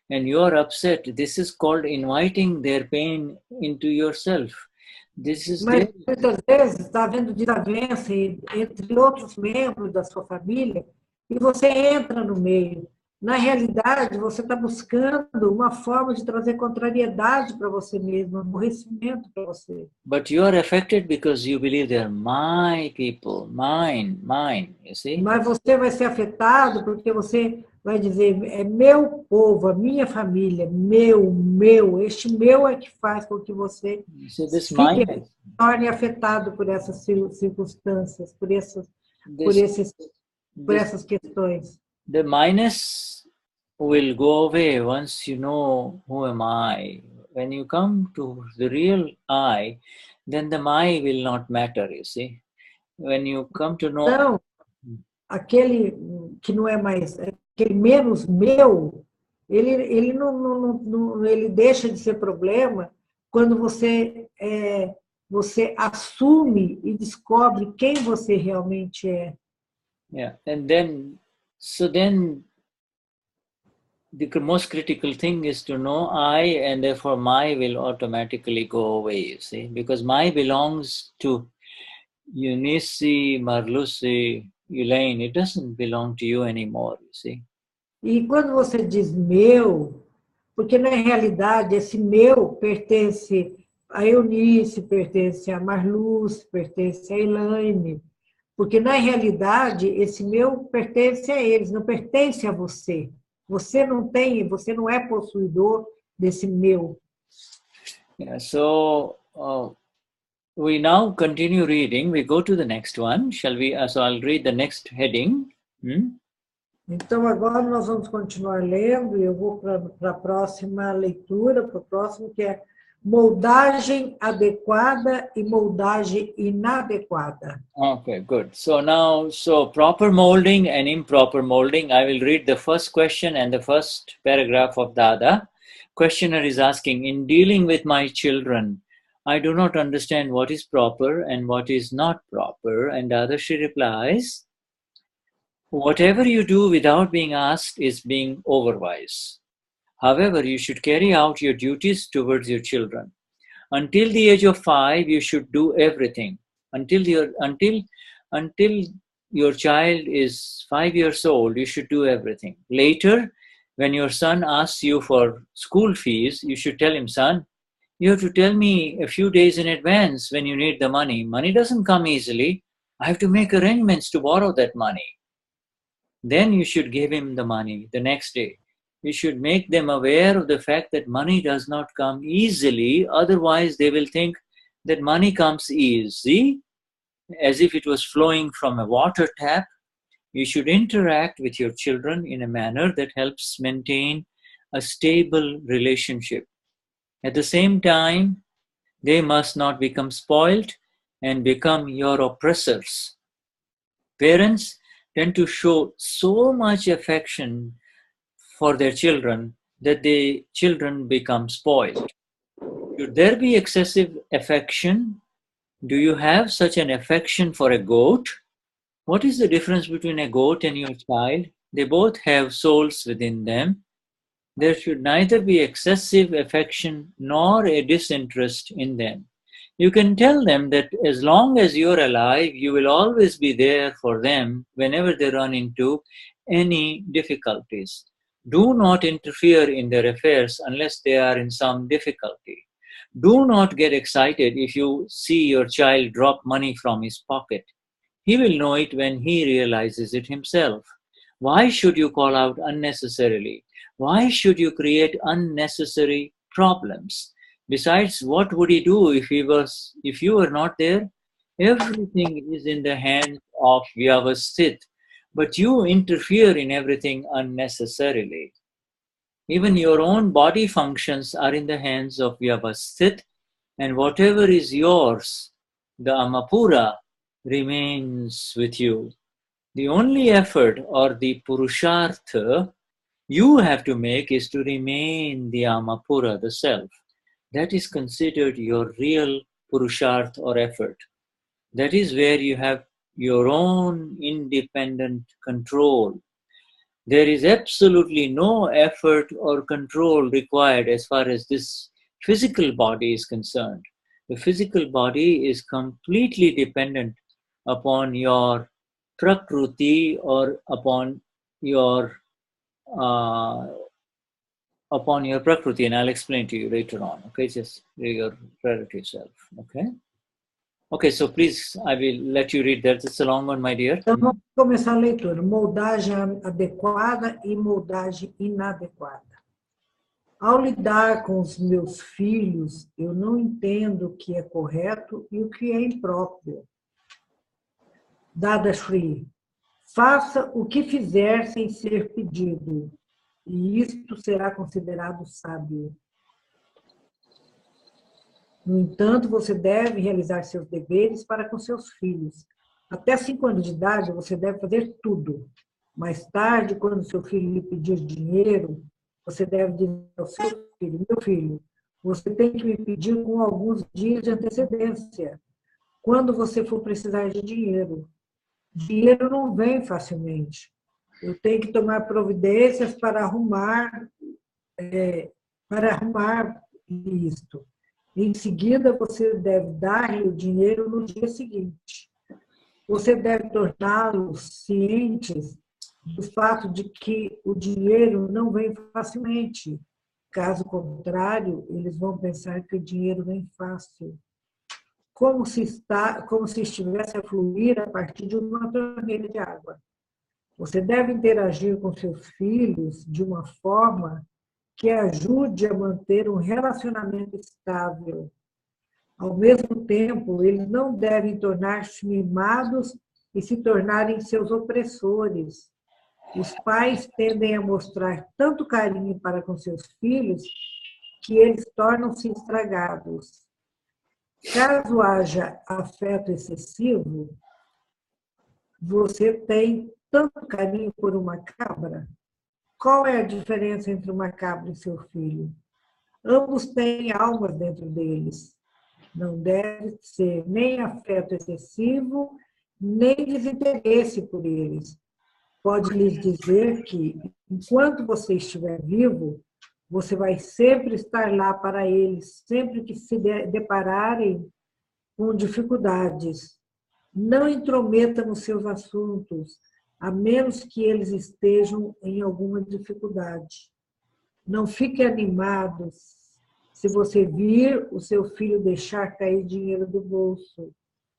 and you are upset, this is called inviting their pain into yourself. This is Mas muitas vezes está havendo desavença entre outros membros da sua família e você entra no meio. Na realidade, você está buscando uma forma de trazer contrariedade para você mesmo, aborrecimento para você. But you are affected because you believe they are my people, mine, you see? Mas você vai ser afetado porque você vai dizer, é meu povo, a minha família, meu. Este meu é que faz com que você This se mine, torne afetado por essas circunstâncias, por essas questões. the minus will go away once you know who am I. When you come to the real I, then the my will not matter, you see. When you come to know... Então, aquele que não é mais, aquele menos meu, ele não ele deixa de ser problema quando você assume e descobre quem você realmente é. Yeah, and then the most critical thing is to know I, and therefore my will automatically go away, you see, because my belongs to Eunice, Marluce, Elaine. It doesn't belong to you anymore, you see. E quando você diz meu, porque na realidade esse meu pertence a Eunice, pertence a Marluce, pertence a Elaine, porque na realidade esse meu pertence a eles, não pertence a você. Você não é possuidor desse meu. Yeah, so we now continue reading. We go to the next one. Shall we? So I'll read the next heading. Então agora nós vamos continuar lendo e eu vou para a próxima leitura, para o próximo, que é moldagem adequada e moldagem inadequada. Okay, good. So now, proper molding and improper molding. I will read the first question and the first paragraph of Dada. Questioner is asking, in dealing with my children, I do not understand what is proper and what is not proper. And Dadashri replies, whatever you do without being asked is being overwise. However, you should carry out your duties towards your children. Until the age of 5, you should do everything. Until your child is 5 years old, you should do everything. Later, when your son asks you for school fees, you should tell him, son, you have to tell me a few days in advance when you need the money. Money doesn't come easily. I have to make arrangements to borrow that money. Then you should give him the money the next day. You should make them aware of the fact that money does not come easily. Otherwise, they will think that money comes easy, as if it was flowing from a water tap. You should interact with your children in a manner that helps maintain a stable relationship. At the same time, they must not become spoiled and become your oppressors. Parents tend to show so much affection for their children that the children become spoiled. Should there be excessive affection? Do you have such an affection for a goat? What is the difference between a goat and your child? They both have souls within them. There should neither be excessive affection nor a disinterest in them. You can tell them that as long as you're alive, you will always be there for them whenever they run into any difficulties. Do not interfere in their affairs unless they are in some difficulty. Do not get excited if you see your child drop money from his pocket. He will know it when he realizes it himself. Why should you call out unnecessarily? Why should you create unnecessary problems? Besides, what would he do if you were not there? Everything is in the hands of vyavasthit, but you interfere in everything unnecessarily. Even your own body functions are in the hands of vyavasthit, and whatever is yours, the amapura, remains with you. The only effort or the purushartha you have to make is to remain the amapura, the self. That is considered your real purushartha or effort. That is where you have your own independent control. There is absolutely no effort or control required as far as this physical body is concerned. The physical body is completely dependent upon your prakruti or upon your prakruti, and I'll explain to you later on. Okay, just your relative self. Okay. Okay, so please, I will let you read that. It's a long one, my dear. Então, vamos começar a leitura. Moldagem adequada e moldagem inadequada. Ao lidar com os meus filhos, eu não entendo o que é correto e o que é impróprio. Dadashri, faça o que fizer sem ser pedido, e isto será considerado sábio. No entanto, você deve realizar seus deveres para com seus filhos. Até 5 anos de idade, você deve fazer tudo. Mais tarde, quando seu filho lhe pedir dinheiro, você deve dizer ao seu filho, meu filho, você tem que me pedir com alguns dias de antecedência, quando você for precisar de dinheiro. Dinheiro não vem facilmente. Eu tenho que tomar providências para arrumar isto. Em seguida, você deve dar-lhe o dinheiro no dia seguinte. Você deve torná-los cientes do fato de que o dinheiro não vem facilmente. Caso contrário, eles vão pensar que o dinheiro vem fácil. Como se estivesse a fluir a partir de uma torneira de água. Você deve interagir com seus filhos de uma forma que ajude a manter um relacionamento estável. Ao mesmo tempo, eles não devem tornar-se mimados e se tornarem seus opressores. Os pais tendem a mostrar tanto carinho para com seus filhos que eles tornam-se estragados. Caso haja afeto excessivo, você tem tanto carinho por uma cabra. Qual é a diferença entre uma cabra e seu filho? Ambos têm almas dentro deles. Não deve ser nem afeto excessivo, nem desinteresse por eles. Pode lhes dizer que, enquanto você estiver vivo, você vai sempre estar lá para eles, sempre que se depararem com dificuldades. Não intrometa nos seus assuntos, a menos que eles estejam em alguma dificuldade. Não fique animado se você vir o seu filho deixar cair dinheiro do bolso.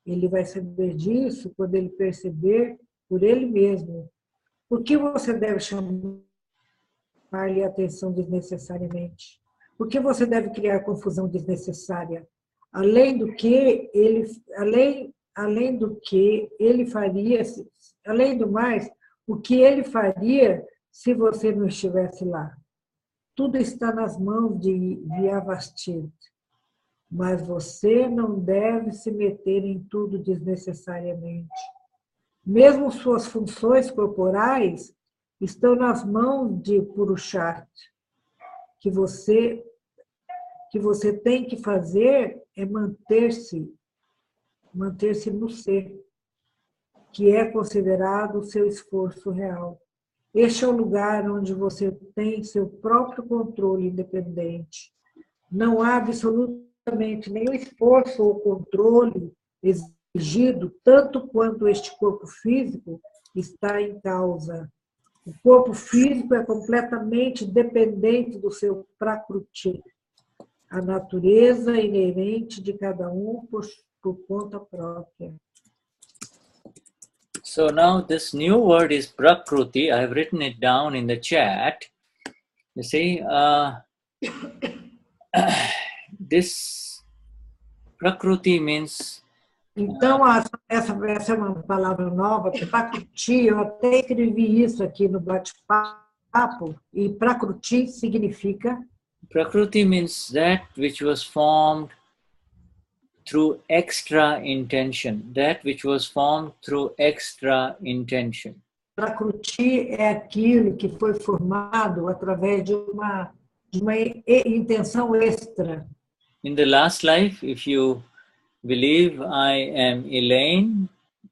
Ele vai saber disso quando ele perceber por ele mesmo. Por que você deve chamar-lhe a atenção desnecessariamente? Por que você deve criar confusão desnecessária? Além do mais, o que ele faria se você não estivesse lá? Tudo está nas mãos de vyavasthit, mas você não deve se meter em tudo desnecessariamente. Mesmo suas funções corporais estão nas mãos de purushartha. Que você tem que fazer é manter-se no ser, que é considerado o seu esforço real. Este é o lugar onde você tem seu próprio controle independente. Não há absolutamente nenhum esforço ou controle exigido, tanto quanto este corpo físico está em causa. O corpo físico é completamente dependente do seu prakruti. a natureza inerente de cada um por conta própria. So now this new word is Prakruti. I have written it down in the chat. You see, this Prakruti means... Então, essa é uma palavra nova, Prakruti, eu até escrevi isso aqui no bate-papo, e Prakruti significa... Prakruti means that which was formed through extra intention. That which was formed through extra intention. Prakruti é aquilo que foi formado através de uma intenção extra. In the last life, if you believe I am Elaine,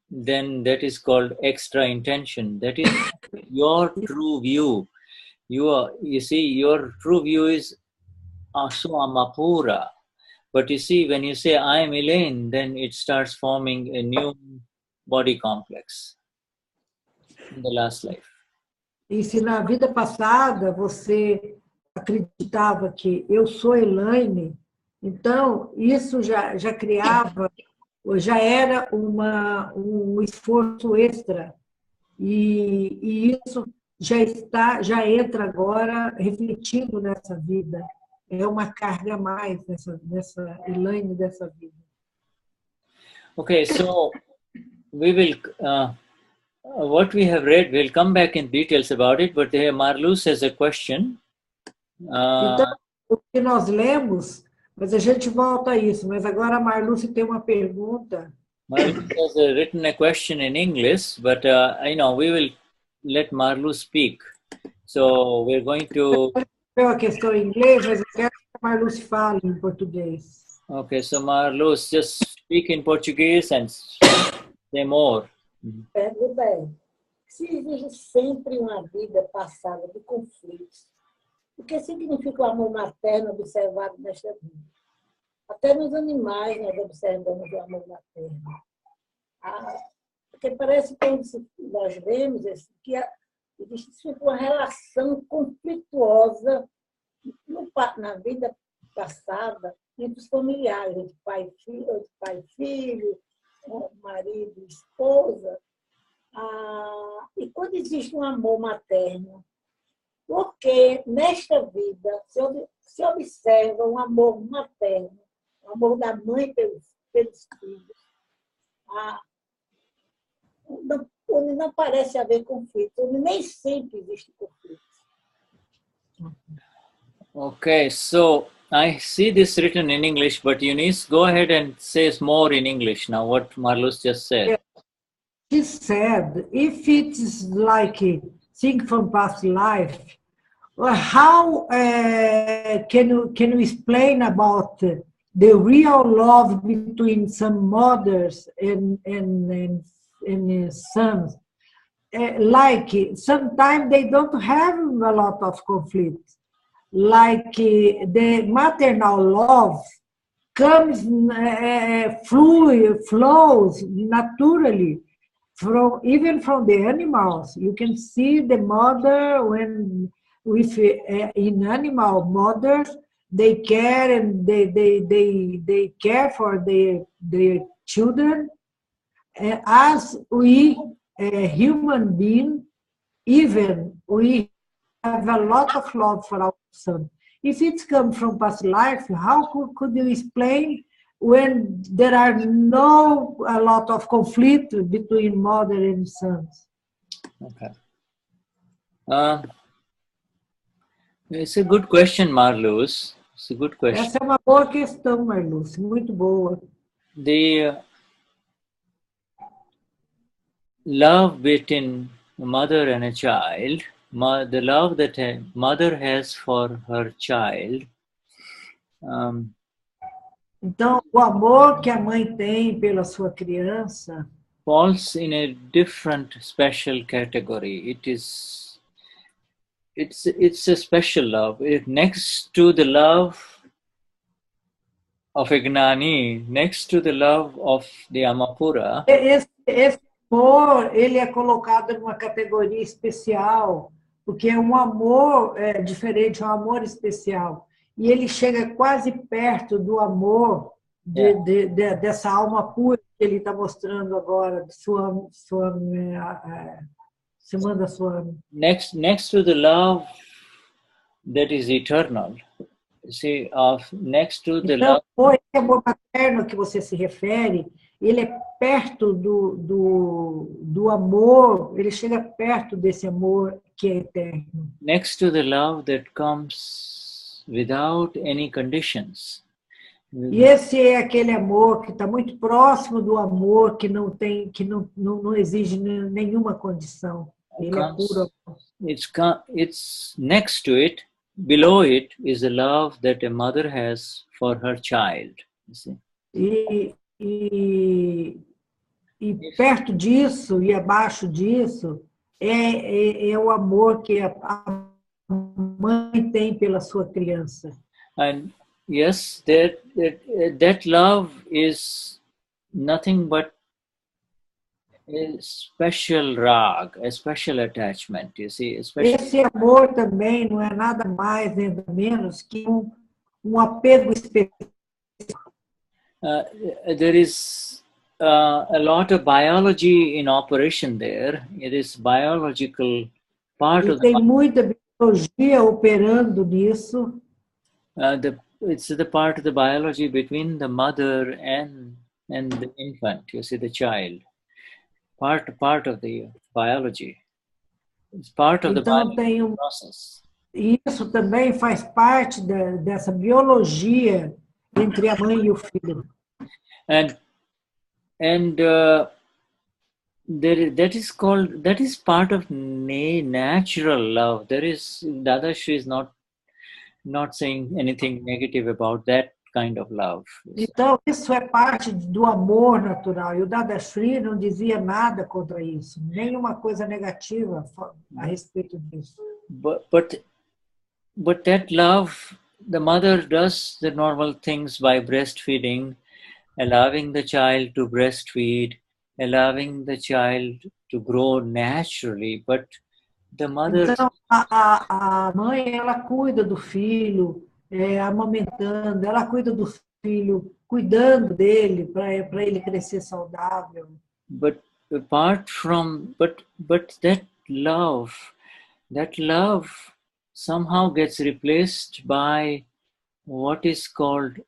then that is called extra intention. That is your true view. You see, your true view is Amapura. But you see, when you say I am Elaine, then it starts forming a new body complex in the last life. E se na vida passada você acreditava que eu sou Elaine, então isso já criava, já era um esforço extra. E isso já entra agora refletindo nessa vida. É uma carga a mais nessa Elaine dessa vida. Okay, so we will, what we have read, we'll come back in details about it, but here Marluce has a question. Então, o que nós lemos, mas a gente volta a isso, mas agora a Marluce tem uma pergunta. Marluce has written a question in English, but we will let Marluce speak. So we're going to... A questão em inglês, mas eu quero que a Marluce fale em português. Okay, so Marluce, just speak in Portuguese and say more. Pergunta é, se existe sempre uma vida passada de conflitos, o que significa o amor materno observado nesta vida? Até nos animais nós observamos o amor materno. Porque parece que nós vemos que existe uma relação conflituosa na vida passada entre os familiares, entre pai e filho, marido e esposa. E quando existe um amor materno, porque nesta vida se observa um amor materno, o amor da mãe pelos filhos, onde não parece haver conflito, onde nem sempre existe conflito. Okay, so I see this written in English, but Eunice, go ahead and say more in English now, what Marluce just said. She said, if it's like a thing from past life, how can you explain about the real love between some mothers and sons? Like sometimes they don't have a lot of conflict. Like the maternal love comes, flows naturally, even from the animals. You can see the mother in animal mothers, they care and they care for their children. As we human being, even we have a lot of love for our son. If it's come from past life, how could you explain when there are a lot of conflict between mother and sons? Okay. It's a good question, Marluce. It's a good question. Essa é uma boa questão, Marluce, muito boa. The love between a mother and a child, the love that a mother has for her child. Então, o amor que a mãe tem pela sua criança falls in a different special category. It's a special love. Next to the love of a Gnani, next to the love of the Amapura. Esse amor, ele é colocado numa categoria especial, porque é um amor diferente, um amor especial. e ele chega quase perto do amor dessa alma pura que ele está mostrando agora, semana sua. Next to the love that is eternal. See, next to the Então, love. esse amor materno que você se refere, ele é perto do amor, ele chega perto desse amor que é eterno. Next to the love that comes without any conditions. E esse é aquele amor que está muito próximo do amor que não exige nenhuma condição. Ele é puro. It's next to it, below it is the love that a mother has for her child. You see? E perto disso e abaixo disso é o amor que a mãe tem pela sua criança. And yes, that love is nothing but a special rag, a special attachment, you see. Esse amor também não é nada mais nem nada menos que um apego específico. There is a lot of biology in operation there. It is biological part of tem muita biologia operando nisso. It's the part of the biology between the mother and the infant. You see, the child. Part of the biology. It's part of the biological process. Isso também faz parte dessa biologia entre a mãe e o filho. And that is part of natural love. Dadashri is not saying anything negative about that kind of love. Então, isso é parte do amor natural. E o Dadashri não dizia nada contra isso, nenhuma coisa negativa a respeito disso. But that love, the mother does the normal things by breastfeeding, allowing the child to breastfeed, allowing the child to grow naturally, but the mother... Então, a mãe, ela cuida do filho, amamentando, ela cuida do filho, cuidando dele para ele crescer saudável. But apart from, but that love somehow gets replaced by what is called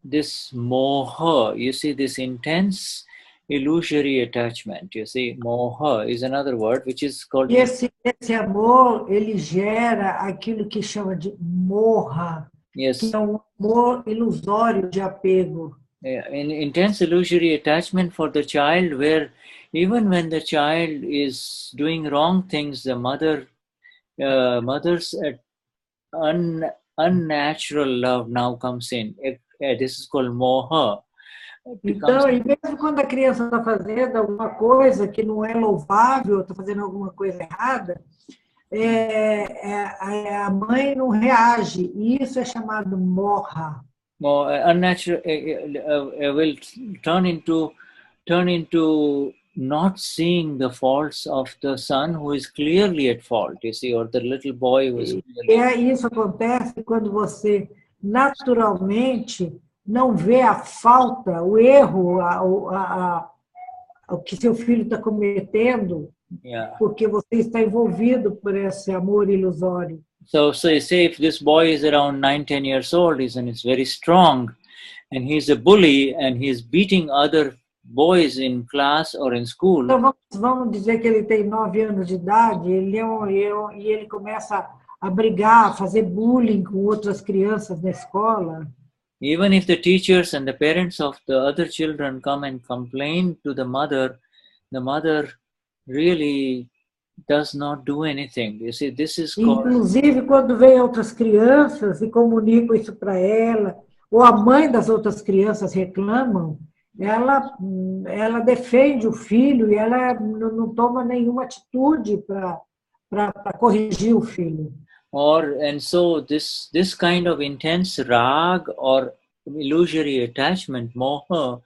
this moha. You see, this intense illusory attachment. You see, moha is another word which is called... E esse amor, ele gera aquilo que chama de moha, yes. Que é um amor ilusório de apego. An intense illusory attachment for the child, where even when the child is doing wrong things, the mother's unnatural love now comes in. This is called moha. Então, e mesmo quando a criança está fazendo alguma coisa que não é louvável, está fazendo alguma coisa errada, a mãe não reage. E isso é chamado moha. Unnatural will turn into not seeing the faults of the son who is clearly at fault, you see, or the little boy who is clearly... Isso acontece quando você naturalmente não vê a falta, o erro, o que seu filho está cometendo, porque você está envolvido por esse amor ilusório. So say if this boy is around 9-10 years old, and is very strong, and he's a bully, and he's beating other boys in class or in school. Então vamos dizer que ele tem 9 anos de idade, e ele começa a brigar, a fazer bullying com outras crianças na escola. Even if the teachers and the parents of the other children come and complain to the mother really does not do anything. You see, this is called... Inclusive, quando vem outras crianças e comunicam isso para ela, ou a mãe das outras crianças reclamam, ela defende o filho e ela não toma nenhuma atitude para corrigir o filho. And so this kind of intense rag or illusory attachment, moha,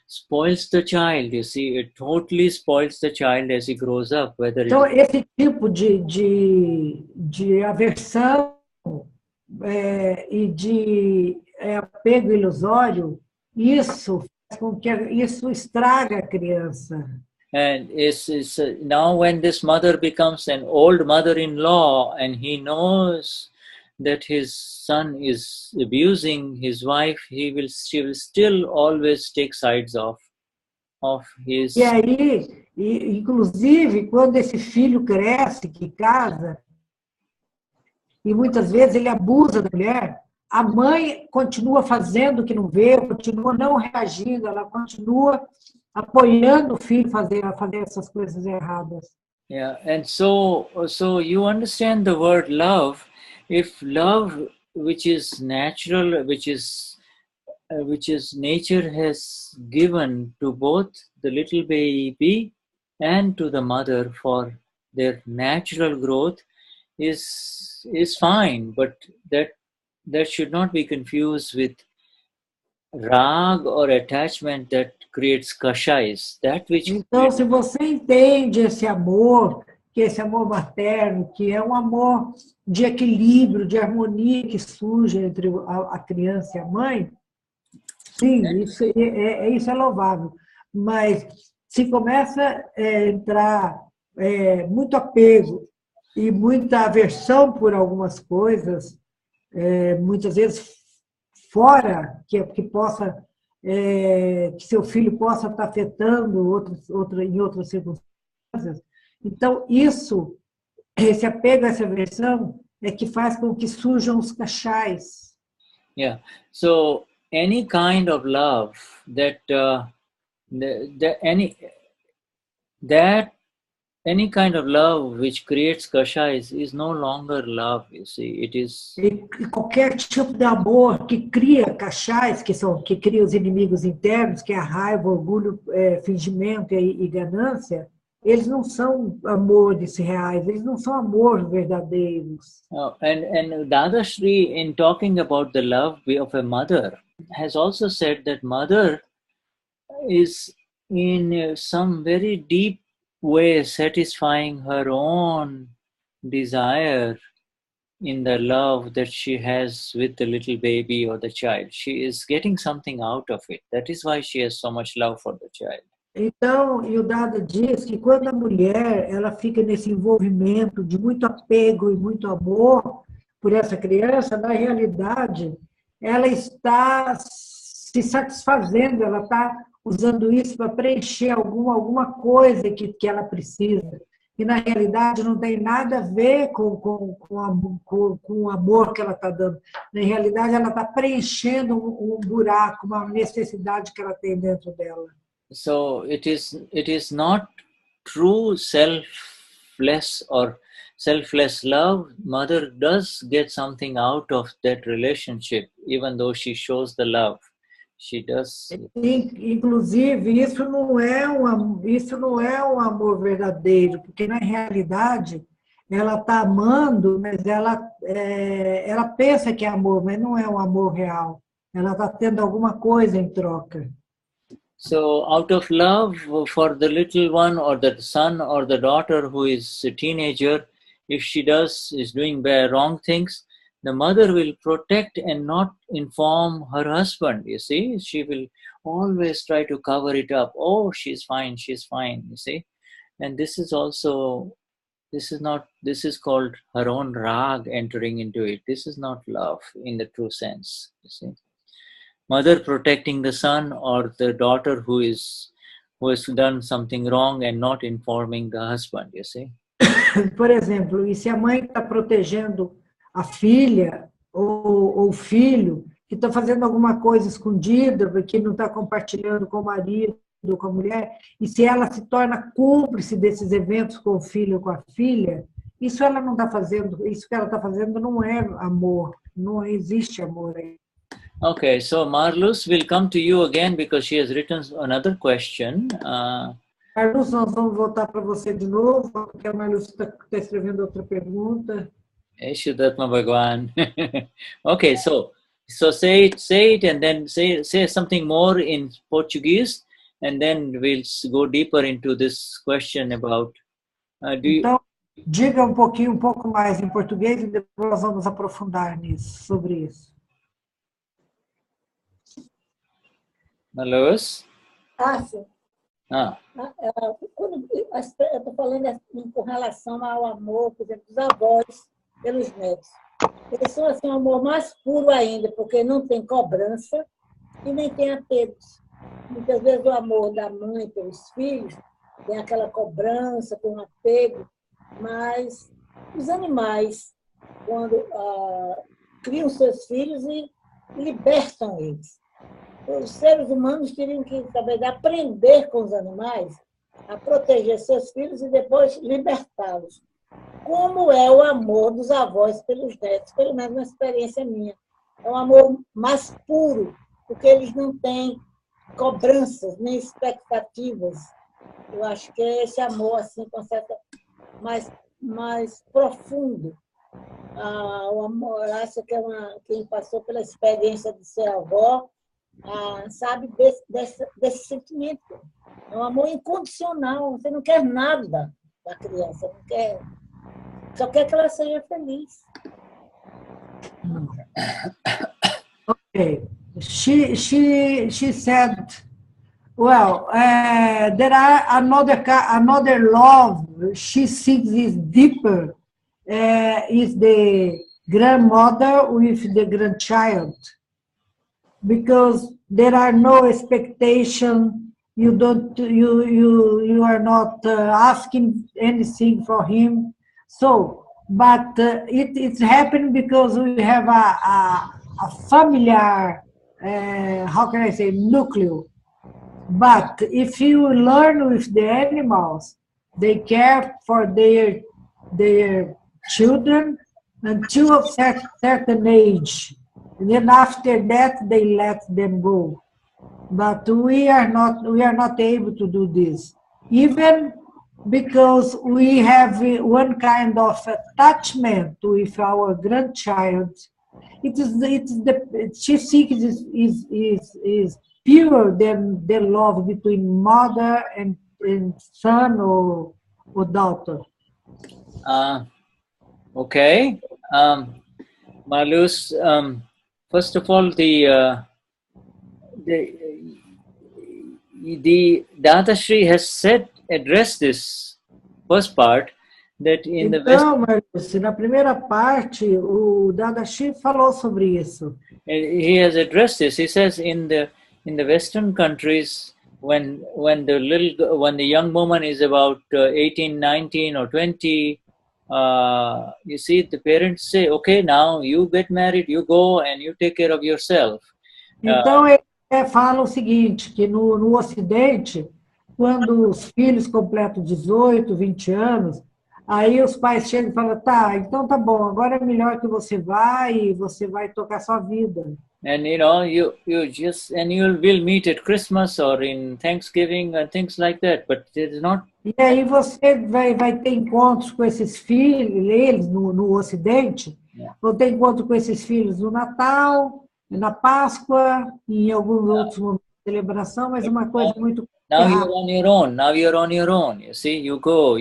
spoils the child. You see, it totally spoils the child as he grows up. Então, esse tipo de aversão e de apego ilusório, isso faz com que isso estraga a criança. And it's now when this mother becomes an old mother-in-law and he knows that his son is abusing his wife, she will still always take sides of his... E aí, inclusive, quando esse filho cresce, que casa, e muitas vezes ele abusa da mulher, a mãe continua fazendo o que não vê, continua não reagindo, ela continua apoiando o filho a fazer essas coisas erradas. Yeah, and so you understand the word love. If love, which is natural, which is nature has given to both the little baby and to the mother for their natural growth, is fine, but that should not be confused with rag or attachment that creates kashais. That which... Então, se você entende esse amor, que esse amor materno, que é um amor de equilíbrio, de harmonia que surge entre a criança e a mãe, sim, isso é louvável. Mas se começa a entrar muito apego e muita aversão por algumas coisas, muitas vezes fora que possa, que seu filho possa estar afetando em outras circunstâncias. Então, esse apego, essa aversão, é que faz com que surjam os cachais. Yeah. So any kind of love any kind of love which creates kashais is no longer love, you see. It is... E qualquer tipo de amor que cria cachais, que cria os inimigos internos, que é a raiva, orgulho, fingimento e ganância, eles não são amores reais, eles não são amores verdadeiros. And Dadashri, in talking about the love of a mother, has also said that mother is in some very deep way satisfying her own desire in the love that she has with the little baby or the child. She is getting something out of it. That is why she has so much love for the child. Então, e o Dada diz que quando a mulher ela fica nesse envolvimento de muito apego e muito amor por essa criança, na realidade, ela está se satisfazendo, ela está usando isso para preencher alguma coisa que ela precisa. E, na realidade, não tem nada a ver com o amor que ela está dando. Na realidade, ela está preenchendo um buraco, uma necessidade que ela tem dentro dela. So it is not true selfless or selfless love. Mother does get something out of that relationship, even though she shows the love. She does. Inclusive, isso não é um amor verdadeiro, porque na realidade ela está amando, mas ela pensa que é amor, mas não é um amor real. Ela está tendo alguma coisa em troca. So out of love for the little one or the son or the daughter who is a teenager, if she is doing wrong things, the mother will protect and not inform her husband, you see. She will always try to cover it up. Oh, she's fine, you see. And this is called her own rag entering into it. This is not love in the true sense, you see. Mother protecting the son or the daughter who has done something wrong and not informing the husband, you see. Por exemplo, e se a mãe está protegendo a filha ou o filho que está fazendo alguma coisa escondida, que não está compartilhando com o marido ou com a mulher, e se ela se torna cúmplice desses eventos com o filho ou com a filha, isso ela não está fazendo, isso que ela está fazendo não é amor, não existe amor aí. Okay, so Marluce will come to you again because she has written another question. Marluce, nós vamos voltar para você de novo, porque a Marluce está escrevendo outra pergunta. Shuddha Bhagwan. Okay, so say it and then say something more in Portuguese, and then we'll go deeper into this question about Então, Diga um pouco mais em português e depois nós vamos aprofundar sobre isso. Marluce? Sim. Ah. Quando eu estou falando assim, com relação ao amor, por exemplo, dos avós pelos netos. Eles são assim, um amor mais puro ainda, porque não tem cobrança e nem tem apegos. Muitas vezes o amor da mãe pelos filhos tem aquela cobrança, tem um apego, mas os animais, quando criam seus filhos e libertam eles. Os seres humanos teriam que, talvez, aprender com os animais a proteger seus filhos e depois libertá-los. Como é o amor dos avós pelos netos, pelo menos uma experiência minha. É um amor mais puro, porque eles não têm cobranças nem expectativas. Eu acho que é esse amor assim, com certa mais profundo. O amor, eu acho que quem passou pela experiência de ser avó sabe desse sentimento. É um amor incondicional. Você não quer nada da criança, não quer, só quer que ela seja feliz. Okay. She said, well, there are another love she sees is deeper, is the grandmother with the grandchild, because there are no expectation. You are not asking anything from him. So, but it's happening because we have a familiar, how can I say, nucleus. But if you learn with the animals, they care for their children until a certain age. And then after that, they let them go. But we are not able to do this, even because we have one kind of attachment with our grandchild. She thinks is purer than the love between mother and son or daughter. Okay. Marluce, first of all, the Dadashri has addressed this first part, that in the West. Então, Marluce, na primeira parte, o Dadashri falou sobre isso. He has addressed this. He says in the Western countries, when the young woman is about 18, 19 or 20, you see the parents say, okay, now you get married, you go and you take care of yourself. Então, ele fala o seguinte, que no Ocidente, quando os filhos completam 18, 20 anos, aí os pais chegam e falam, tá, então tá bom, agora é melhor que você vai tocar sua vida. And you will meet at Christmas or in Thanksgiving and things like that, but it is not. E aí você vai ter encontros com esses filhos, eles no Ocidente, vão ter encontro com esses filhos no Natal, na Páscoa, e em alguns outros momentos de celebração, mas uma coisa muito... Now you're on your own. You see, you go,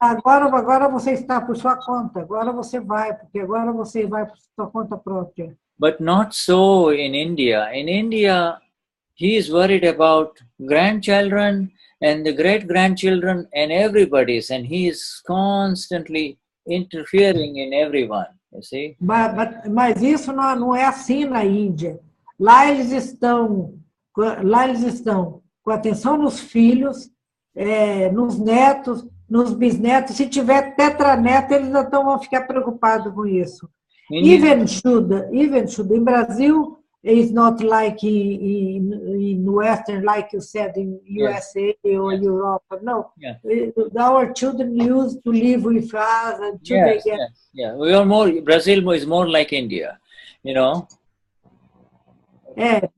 Agora você está por sua conta, agora você vai, porque agora você vai por sua conta própria. But not so in India. In India, he is worried about grandchildren and the great-grandchildren and everybody's, and he is constantly interfering in everyone, you see. Mas isso não é assim na Índia. Lá eles estão com atenção nos filhos, nos netos, nos bisnetos. Se tiver tetraneto, eles não vão ficar preocupados com isso. Even Shuddha, in Brazil, it's not like in Western, like you said, in USA or Europe. No, our children used to live with us until they get... We are Brazil is more like India, you know.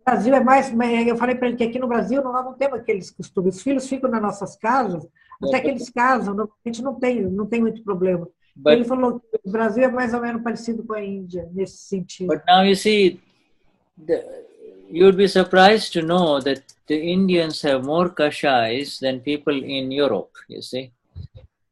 Brasil é mais... Eu falei para ele que aqui no Brasil nós não temos aqueles costumes. Os filhos ficam nas nossas casas, até que eles casam, a gente não tem muito problema. Ele falou que o Brasil é mais ou menos parecido com a Índia, nesse sentido. But now you see, you'd be surprised to know that the Indians have more kashais than people in Europe, you see.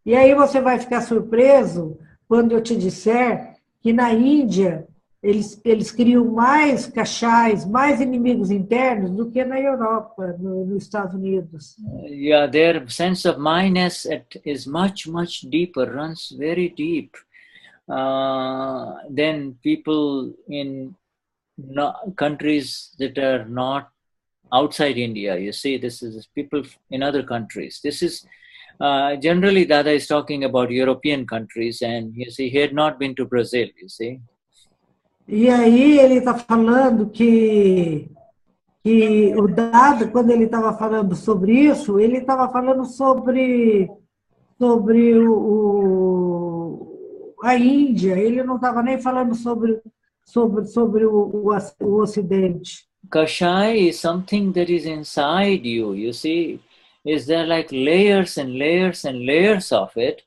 E aí você vai ficar surpreso quando eu te disser que na Índia eles criam mais cachais, mais inimigos internos do que na Europa, nos Estados Unidos. Yeah, their sense of myness is much, much deeper, runs very deep than people in countries that are not outside India. You see, this is people in other countries. This is generally Dada is talking about European countries, and you see, he had not been to Brazil, you see. E aí ele está falando que o Dada, quando ele estava falando sobre isso, ele estava falando sobre a Índia, ele não estava nem falando sobre o Ocidente. Kashai is something that is inside you, you see. Is there like layers and layers and layers of it?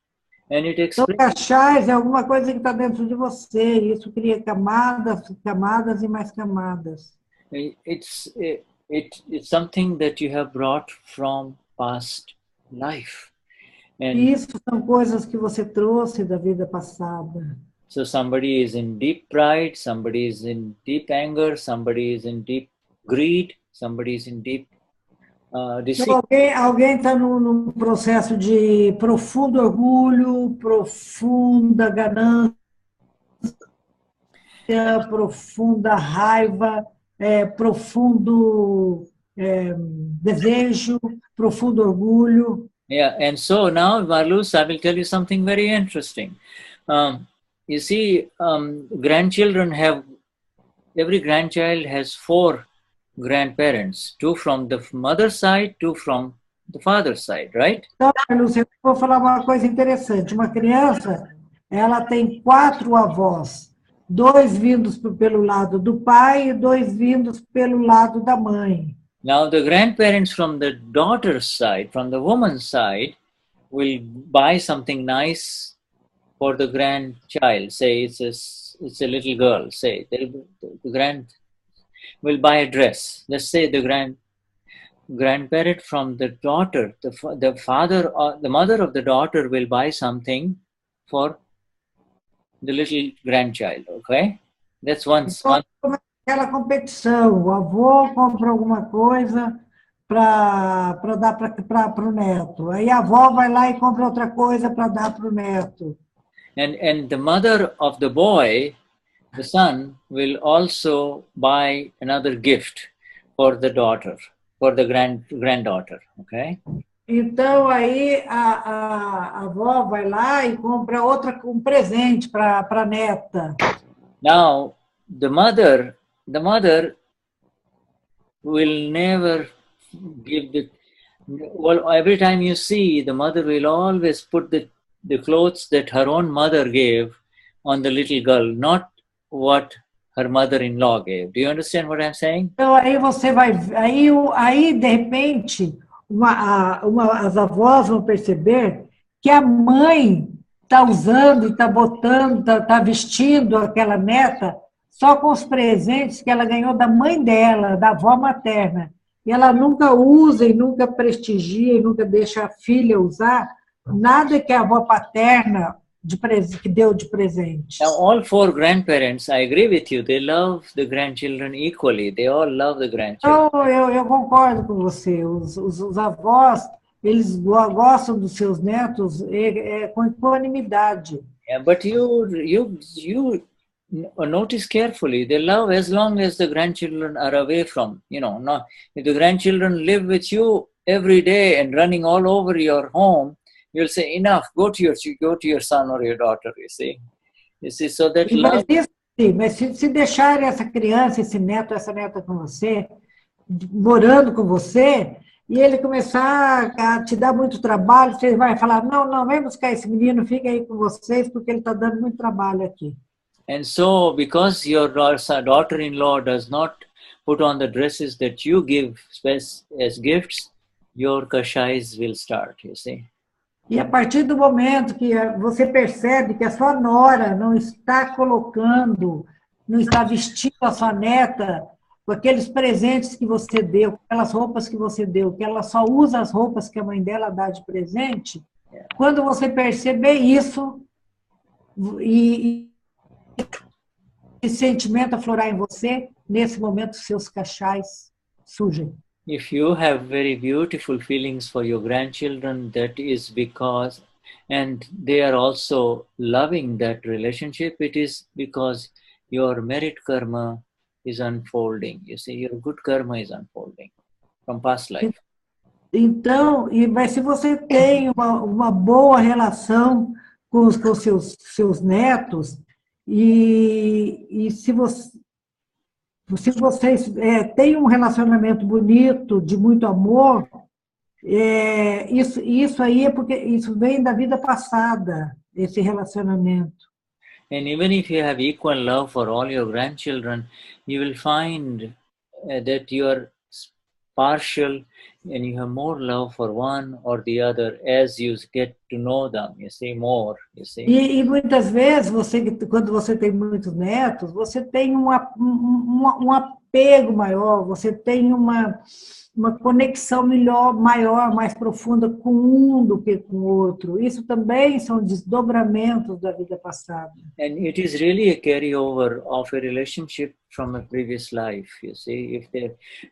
And it Então, explains... cachais é alguma coisa que está dentro de você, e isso cria camadas, camadas e mais camadas. It's something that you have brought from past life. And Isso são coisas que você trouxe da vida passada. so somebody is in deep pride, somebody is in deep anger, somebody is in deep greed, somebody is in deep deceit. Então, alguém está num processo de profundo orgulho, profunda ganância, profunda raiva, profundo desejo, profundo orgulho. Yeah, and so now, Marluce, I will tell you something very interesting. You see, every grandchild has 4 grandparents, 2 from the mother's side, 2 from the father's side, right? Então, Marluce, eu vou falar uma coisa interessante. Uma criança, ela tem 4 avós, 2 vindos pelo lado do pai e 2 vindos pelo lado da mãe. Now, the grandparents from the daughter's side, from the woman's side, will buy something nice for the grandchild. Say it's a little girl. Say the grand will buy a dress. Let's say the grandparent from the daughter, the father or the mother of the daughter will buy something for the little grandchild. Okay, that's one. Aquela competição, o avô compra alguma coisa para dar para o neto, aí a avó vai lá e compra outra coisa para dar para o neto. And the mother of the boy, the son, will also buy another gift for the daughter, for the granddaughter, okay? Então aí a avó vai lá e compra um presente para a neta. Now the mother will never give every time you see, the mother will always put the clothes that her own mother gave on the little girl, not what her mother-in-law gave. Do you understand what I'm saying? Então aí você vai, aí de repente as avós vão perceber que a mãe está usando, está botando, está vestindo aquela neta só com os presentes que ela ganhou da mãe dela, da avó materna. E ela nunca usa e nunca prestigia e nunca deixa a filha usar nada que a avó paterna que deu de presente. Now, all 4 grandparents, I agree with you, they love the grandchildren equally. They all love the grandchildren. Então, eu concordo com você. Os avós, eles gostam dos seus netos com equanimidade. Yeah, but you notice carefully, they love as long as the grandchildren are away from, not if the grandchildren live with you every day and running all over your home, you'll say, enough, go to your son or your daughter, you see, so that love... Mas se deixar essa criança, esse neto, essa neta com você, morando com você, e ele começar a te dar muito trabalho, você vai falar, não, vem buscar esse menino, fica aí com vocês, porque ele está dando muito trabalho aqui. And so, because your daughter-in-law does not put on the dresses that you give as gifts, your kashais will start, you see. E a partir do momento que você percebe que a sua nora não está colocando, não está vestindo a sua neta com aqueles presentes que você deu, com aquelas roupas que você deu, que ela só usa as roupas que a mãe dela dá de presente, Quando você perceber isso e esse sentimento aflorar em você, nesse momento seus cachais surgem. If you have very beautiful feelings for your grandchildren, that is because, and they are also loving that relationship, it is because your merit karma is unfolding. You see, your good karma is unfolding from past life. Então, mas se você tem uma boa relação com os seus netos, e se vocês têm um relacionamento bonito, de muito amor, isso aí é porque isso vem da vida passada, esse relacionamento. And even if you have equal love for all your grandchildren, you will find that you are partial and you have more love for one or the other as you get to know them, you see, more, you see. E muitas vezes, quando você tem muitos netos, você tem um apego maior, você tem uma conexão maior, mais profunda com um do que com o outro. Isso também são desdobramentos da vida passada. And it is really a carryover of a relationship from a previous life, you see.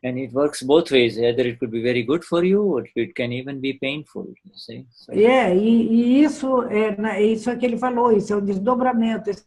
And it works both ways. Either it could be very good for you, or it can even be painful, you see. So, e isso é que ele falou, isso é um desdobramento, esse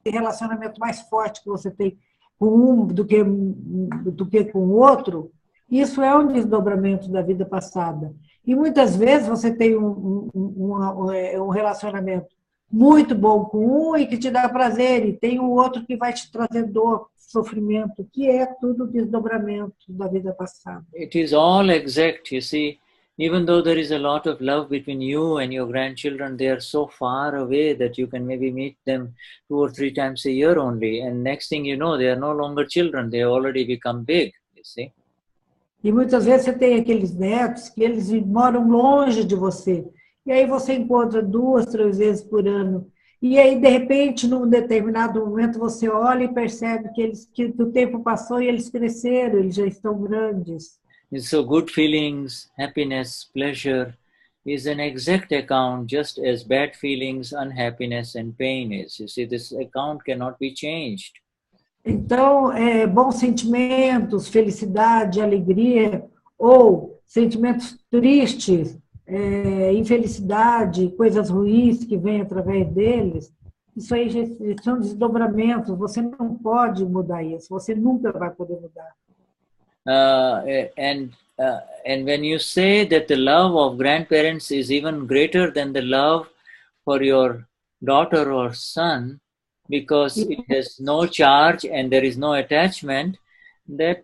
relacionamento mais forte que você tem com um do que com o outro. Isso é um desdobramento da vida passada. E muitas vezes você tem um relacionamento muito bom com um e que te dá prazer, e tem o outro que vai te trazer dor, sofrimento, que é tudo desdobramento da vida passada. it is all exact, you see. Even though there is a lot of love between you and your grandchildren, they are so far away that you can maybe meet them 2 or 3 times a year only. And next thing you know, they are no longer children. They have already become big, you see. E muitas vezes você tem aqueles netos que eles moram longe de você. E aí você encontra 2, 3 vezes por ano. E aí, de repente, num determinado momento, você olha e percebe que o tempo passou e eles cresceram, eles já estão grandes. And so good feelings, happiness, pleasure is an exact account, just as bad feelings, unhappiness, and pain is. You see, this account cannot be changed. Então, bons sentimentos, felicidade, alegria, ou sentimentos tristes, infelicidade, coisas ruins que vêm através deles, isso aí são desdobramentos, você não pode mudar isso, você nunca vai poder mudar. And when you say that the love of grandparents is even greater than the love for your daughter or son, because it has no charge and there is no attachment, that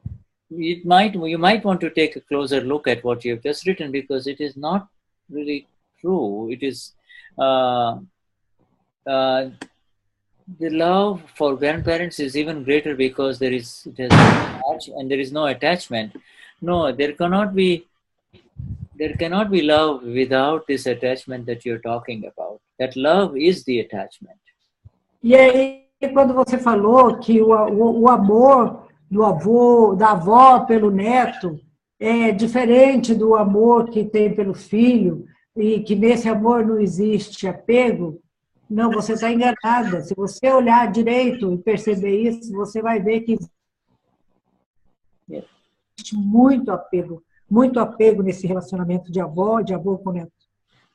you might want to take a closer look at what you have just written, because it is not really true. It is the love for grandparents is even greater because it has no charge and there is no attachment. No, there cannot be love without this attachment that you're talking about. That love is the attachment. E aí, quando você falou que o amor da avó pelo neto é diferente do amor que tem pelo filho, e que nesse amor não existe apego, não, você está enganada. Se você olhar direito e perceber isso, você vai ver que existe muito apego nesse relacionamento de avó com neto.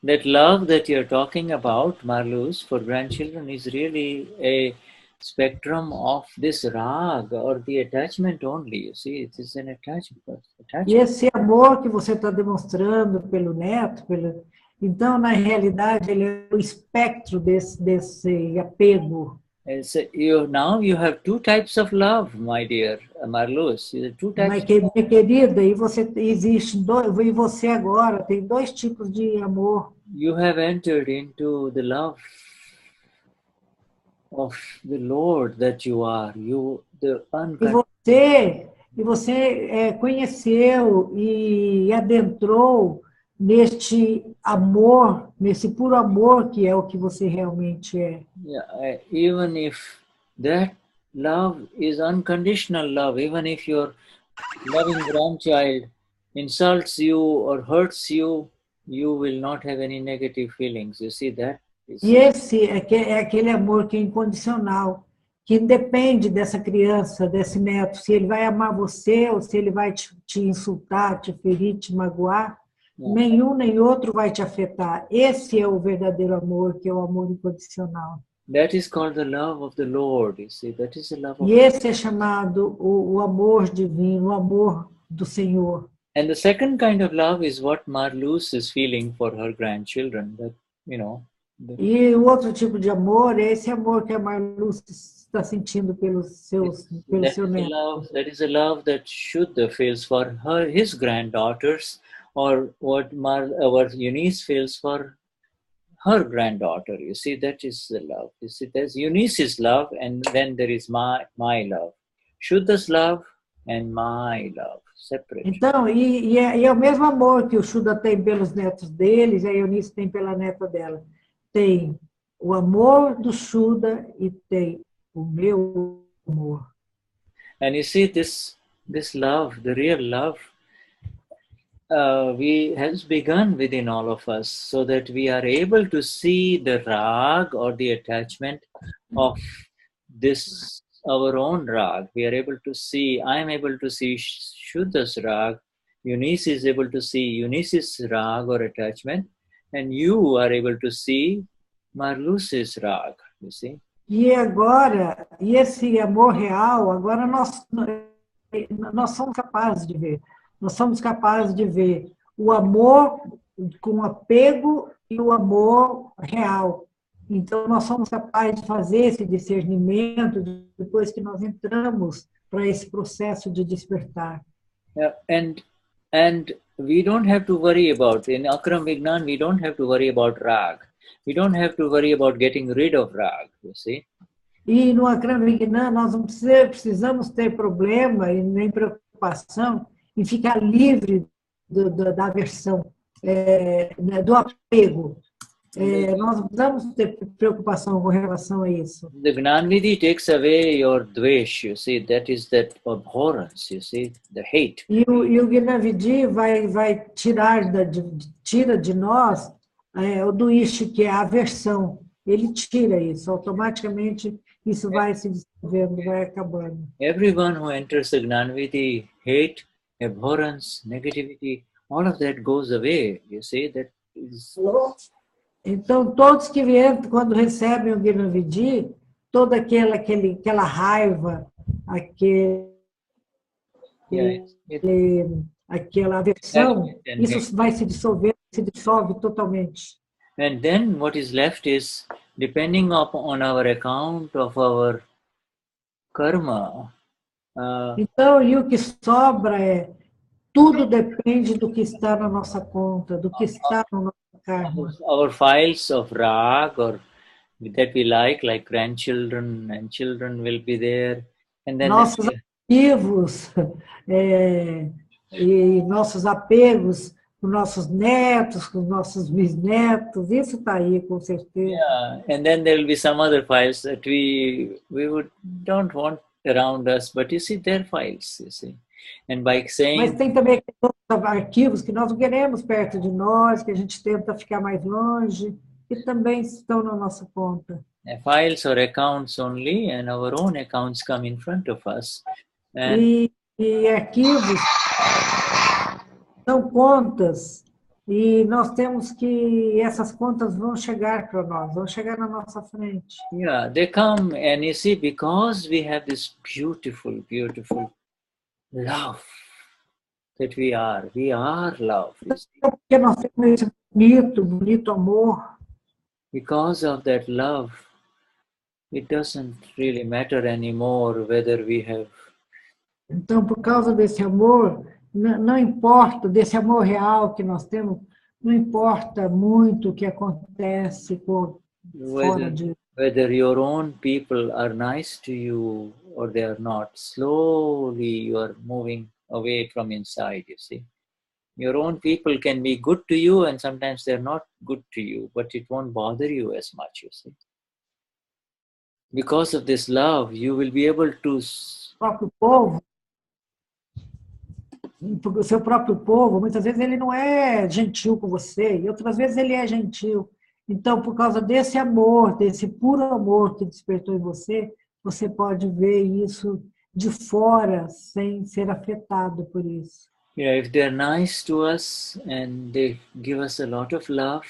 That love that you're talking about, Marluce, for grandchildren is really a spectrum of this rag or the attachment only. You see, it is an attachment. E esse amor que você está demonstrando pelo neto, então, na realidade, ele é o espectro desse apego. Now you have 2 types of love, my dear Marluce. 2 types. Minha querida, e você agora tem 2 tipos de amor. You have entered into the love of the Lord that you are. E você conheceu e adentrou neste amor, nesse puro amor que é o que você realmente é. Yeah, even if that love is unconditional love, even if your loving grandchild insults you or hurts you, you will not have any negative feelings. You see that? E esse é aquele amor que é incondicional, que independe dessa criança, desse neto, se ele vai amar você ou se ele vai te insultar, te ferir, te magoar, nenhum nem outro vai te afetar. Esse é o verdadeiro amor, que é o amor incondicional. That is called the love of the Lord. You see, that is the love of. E esse é chamado o amor divino, o amor do Senhor. And the second kind of love is what Marluce is feeling for her grandchildren. That, you know. E o outro tipo de amor é esse amor que a Marluce está sentindo pelo seu neto. That is a love that Shuddha feels for his granddaughters, or what Eunice feels for her granddaughter. You see, that is the love. You see, there's Eunice's love, and then there is my love. Shuddha's love and my love, separate. Então, é o mesmo amor que o Shuddha tem pelos netos deles, a Eunice tem pela neta dela. Tem o amor do Shuddha e tem o meu amor. And you see, this love, the real love, has begun within all of us, so that we are able to see the rag or the attachment of this, our own rag. We are able to see, I am able to see Shuddha's rag, Eunice is able to see Eunice's rag or attachment, and you are able to see Marluce's rag, you see. E agora, e esse amor real, agora nós somos capazes de ver. Nós somos capazes de ver o amor com apego e o amor real. Então, nós somos capazes de fazer esse discernimento depois que nós entramos para esse processo de despertar. And we don't have to worry about, in Akram Vignan, we don't have to worry about rag. We don't have to worry about getting rid of rag, you see. E no Akram Vignan, nós não precisamos ter problema e nem preocupação em ficar livre da aversão, do apego. Nós não precisamos ter preocupação com relação a isso. The Gnani takes away your dvesh, you see, that is that abhorrence, you see, the hate. E o Gnani vai tira de nós o duish, que é a aversão. Ele tira isso, automaticamente isso vai se dissolvendo, vai acabando. Everyone who enters the Gnani, hate, abhorrence, negativity, all of that goes away, you see, that is... Então, todos que vêm, quando recebem o Gnani, toda aquela raiva, aquela aversão, isso vai se dissolver, se dissolve totalmente. And then what is left is, depending on our account of our karma. Então, e o que sobra tudo depende do que está na nossa conta, do que está no nosso karma. Our files of rag or that we like grandchildren and children will be there. And then nossos arquivos e nossos apegos com nossos netos, com nossos bisnetos, isso está aí, com certeza. Yeah, and then there will be some other files that we don't want around us, but you see, they're files, you see. And by saying... Mas tem também arquivos que nós não queremos perto de nós, que a gente tenta ficar mais longe, que também estão na nossa conta. Files or accounts only, and our own accounts come in front of us. And e arquivos são contas, e nós temos que, essas contas vão chegar para nós, vão chegar na nossa frente. Yeah, they come, and you see, because we have this beautiful, beautiful love that we are love. Porque nós temos esse bonito amor. Because of that love, it doesn't really matter anymore whether we have... Então, por causa desse amor, não importa, desse amor real que nós temos, não importa muito o que acontece fora de... Whether your own people are nice to you or they are not, slowly you are moving away from inside, you see. Your own people can be good to you and sometimes they're not good to you, but it won't bother you as much, you see. Because of this love, you will be able to... O próprio povo. o seu próprio povo, muitas vezes ele não é gentil com você, e outras vezes ele é gentil. Então, por causa desse amor, desse puro amor que despertou em você, você pode ver isso de fora, sem ser afetado por isso. Yeah, if they're nice to us and they give us a lot of love,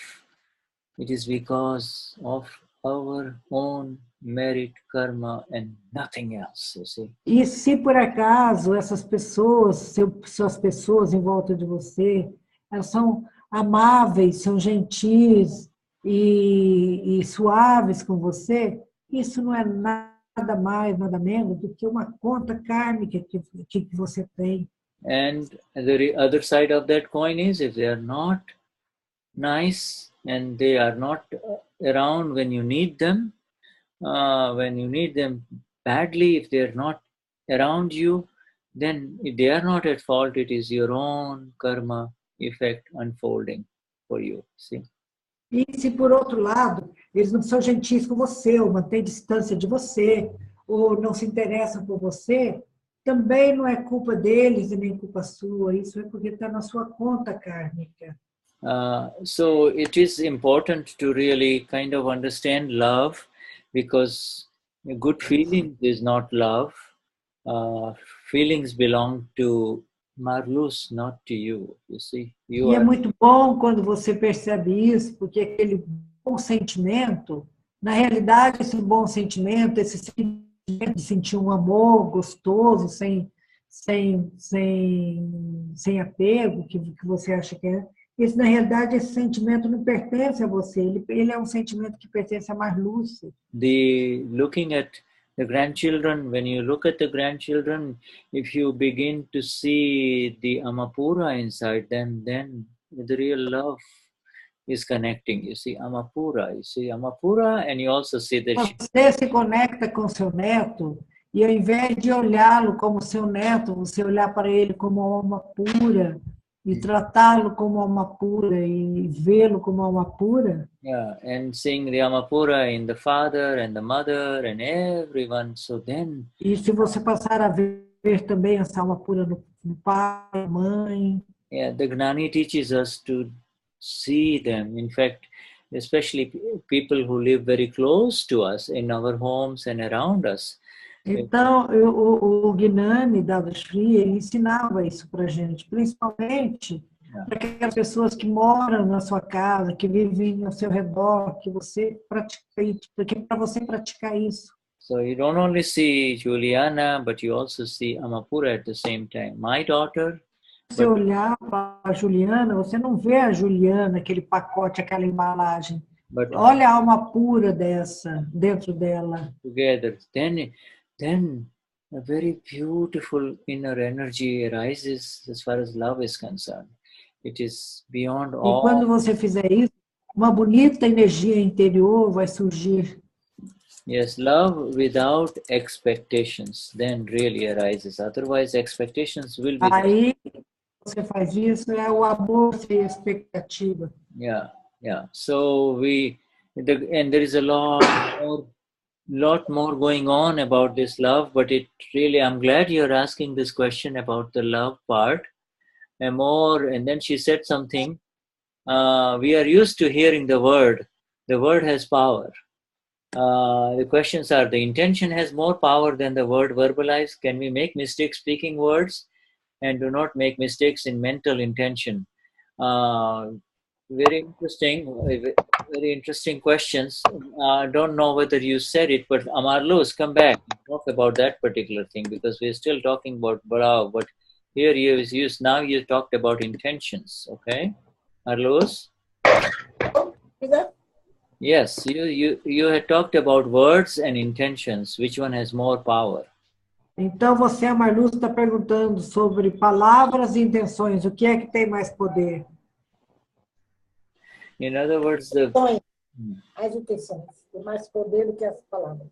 it is because of our own merit, karma, and nothing else, you see. E se por acaso essas pessoas, suas pessoas em volta de você, elas são amáveis, são gentis e suaves com você, isso não é nada mais, nada menos do que uma conta kármica que você tem. And the other side of that coin is if they are not nice and they are not around when you need them badly, if they are not around you, then if they are not at fault, it is your own karma effect unfolding for you. See? E se por outro lado, eles não são gentis com você, ou mantêm distância de você, ou não se interessam por você, também não é culpa deles e nem culpa sua, isso é porque está na sua conta kármica. So it is important to really kind of understand love, because good feelings is not love. Feelings belong to Marluce, not to you. You see, E é muito bom quando você percebe isso, porque aquele bom sentimento, na realidade, esse bom sentimento, esse sentimento de sentir um amor gostoso, sem apego, que você acha que é, esse, na realidade, esse sentimento não pertence a você, ele é um sentimento que pertence a Marluce. Looking at the grandchildren, when you look at the grandchildren, if you begin to see the Amapura inside them, then the real love is connecting. You see Amapura, and you also see the... Você se conecta com seu neto, e ao invés de olhá-lo como seu neto, você olhar para ele como uma alma pura, e tratá-lo como alma pura, e vê-lo como alma pura. Yeah, and seeing the Amapura in the father and the mother and everyone, so then... E se você passar a ver também essa alma pura no pai, na mãe... Yeah, the Gnani teaches us to see them. In fact, especially people who live very close to us in our homes and around us. Então, o Gnani Dadashri, ele ensinava isso para a gente, principalmente para aquelas pessoas que moram na sua casa, que vivem ao seu redor, que você pratica isso, porque para você praticar isso. So you don't only see Juliana, but you also see Amapura at the same time. My daughter... Se olhar para a Juliana, você não vê a Juliana, aquele pacote, aquela embalagem. Olha a alma pura dessa, dentro dela. Together, then a very beautiful inner energy arises as far as love is concerned. It is beyond all. E quando você fizer isso, uma bonita energia interior vai surgir. Yes, love without expectations then really arises. Otherwise, expectations will be... Aí você faz isso, é o amor sem expectativa. Yeah. So and there is a lot more going on about this love, but it really, I'm glad you're asking this question about the love part and more. And then she said something. We are used to hearing the word. The word has power. The questions are: the intention has more power than the word verbalized. Can we make mistakes speaking words? And do not make mistakes in mental intention. Very interesting questions. I don't know whether you said it, but Marluce, come back and talk about that particular thing, because we're still talking about love, but here now you talked about intentions, okay? Marluce? Yes, you had talked about words and intentions. Which one has more power? Então, você, a Marluce, está perguntando sobre palavras e intenções. O que é que tem mais poder? In other words, as intenções têm mais poder do que as palavras.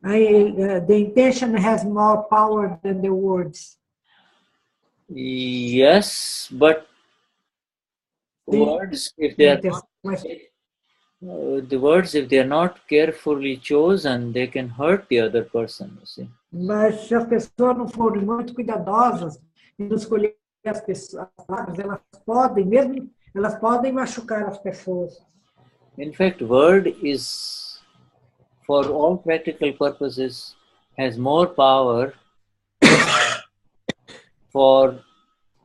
The intention has more power than the words. Yes, but words, if they are the words, if they are not carefully chosen, they can hurt the other person, you see. Mas se as pessoas não forem muito cuidadosas e não escolher as palavras, elas podem machucar as pessoas. In fact, word is, for all practical purposes, has more power for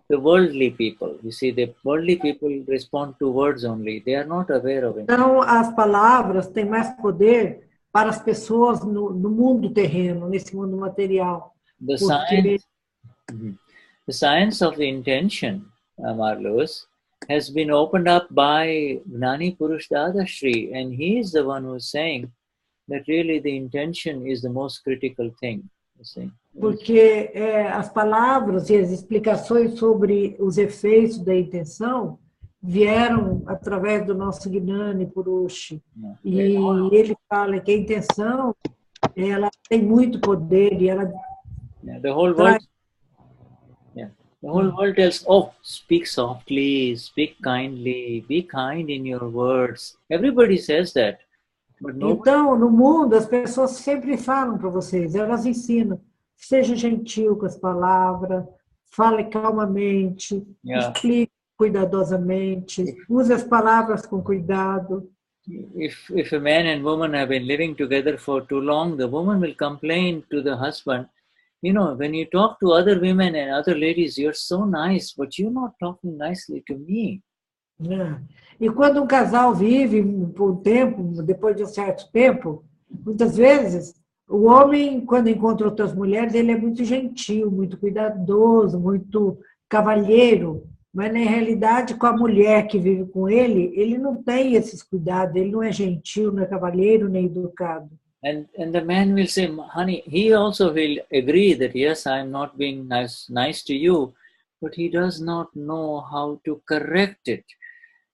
the worldly people. You see, the worldly people respond to words only. They are not aware of it. Então, as palavras têm mais poder para as pessoas no mundo terreno, nesse mundo material. The Porque science of the intention, Marluce, has been opened up by Gnani Purush Dadashri, and he is the one who is saying that really the intention is the most critical thing. You see. Porque as palavras e as explicações sobre os efeitos da intenção vieram através do nosso Gnani Purush. E ele fala que a intenção, ela tem muito poder e ela... The whole world tells, oh, speak softly, speak kindly, be kind in your words. Everybody says that. But Então, no mundo, as pessoas sempre falam para vocês, elas ensinam, seja gentil com as palavras, fale calmamente, explique cuidadosamente, use as palavras com cuidado. If a man and woman have been living together for too long, the woman will complain to the husband, you know, when you talk to other women and other ladies, you're so nice, but you're not talking nicely to me. E quando um casal vive por um tempo, depois de um certo tempo, muitas vezes o homem, quando encontra outras mulheres, ele é muito gentil, muito cuidadoso, muito cavalheiro, mas na realidade com a mulher que vive com ele não tem esses cuidados, ele não é gentil, não é cavalheiro, nem educado. And the man will say, honey, he also will agree that yes, I'm not being nice to you, but he does not know how to correct it.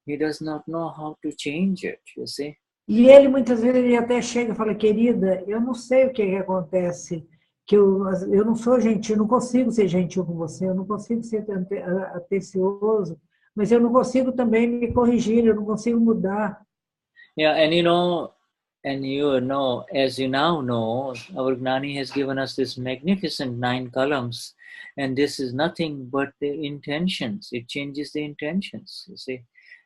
He does not know how to change it, you see. E ele, muitas vezes, ele até chega e fala, querida, eu não sei o que acontece, que eu não sou gentil, não consigo ser gentil com você, eu não consigo ser atencioso, mas eu não consigo também me corrigir, eu não consigo mudar. Yeah, and you know, as you now know, our Gnani has given us this magnificent 9 columns, and this is nothing but the intentions. It changes the intentions, you see.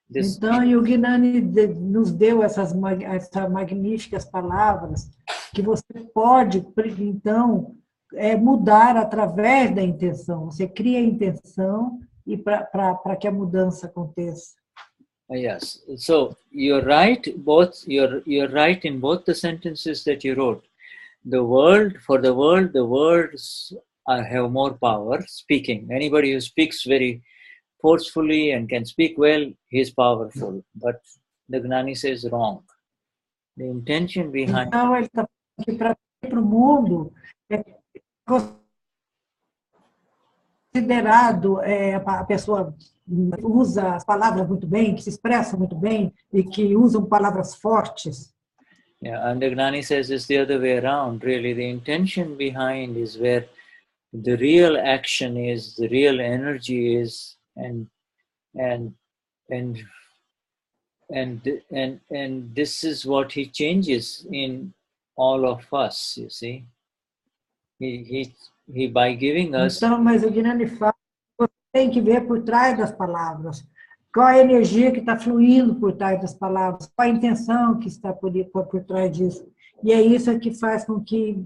Então, o Gnani nos deu essas magníficas palavras que você pode, então, mudar através da intenção. Você cria a intenção e para que a mudança aconteça. Yes. So you're right. You're right in both the sentences that you wrote. The world, the words have more power. Speaking. Anybody who speaks very forcefully and can speak well, he is powerful. But the Gnani says wrong. The intention behind. Então ele está aqui para o mundo é considerado a pessoa usa as palavras muito bem, que se expressa muito bem e que usam palavras fortes. Yeah, and the Gnani says it's the other way around. Really, the intention behind is where the real action is, the real energy is, and this is what he changes in all of us. You see, he by giving us. Então, mas o Gnani fala, você tem que ver por trás das palavras. Qual a energia que está fluindo por trás das palavras? Qual a intenção que está por trás disso? E é isso que faz com que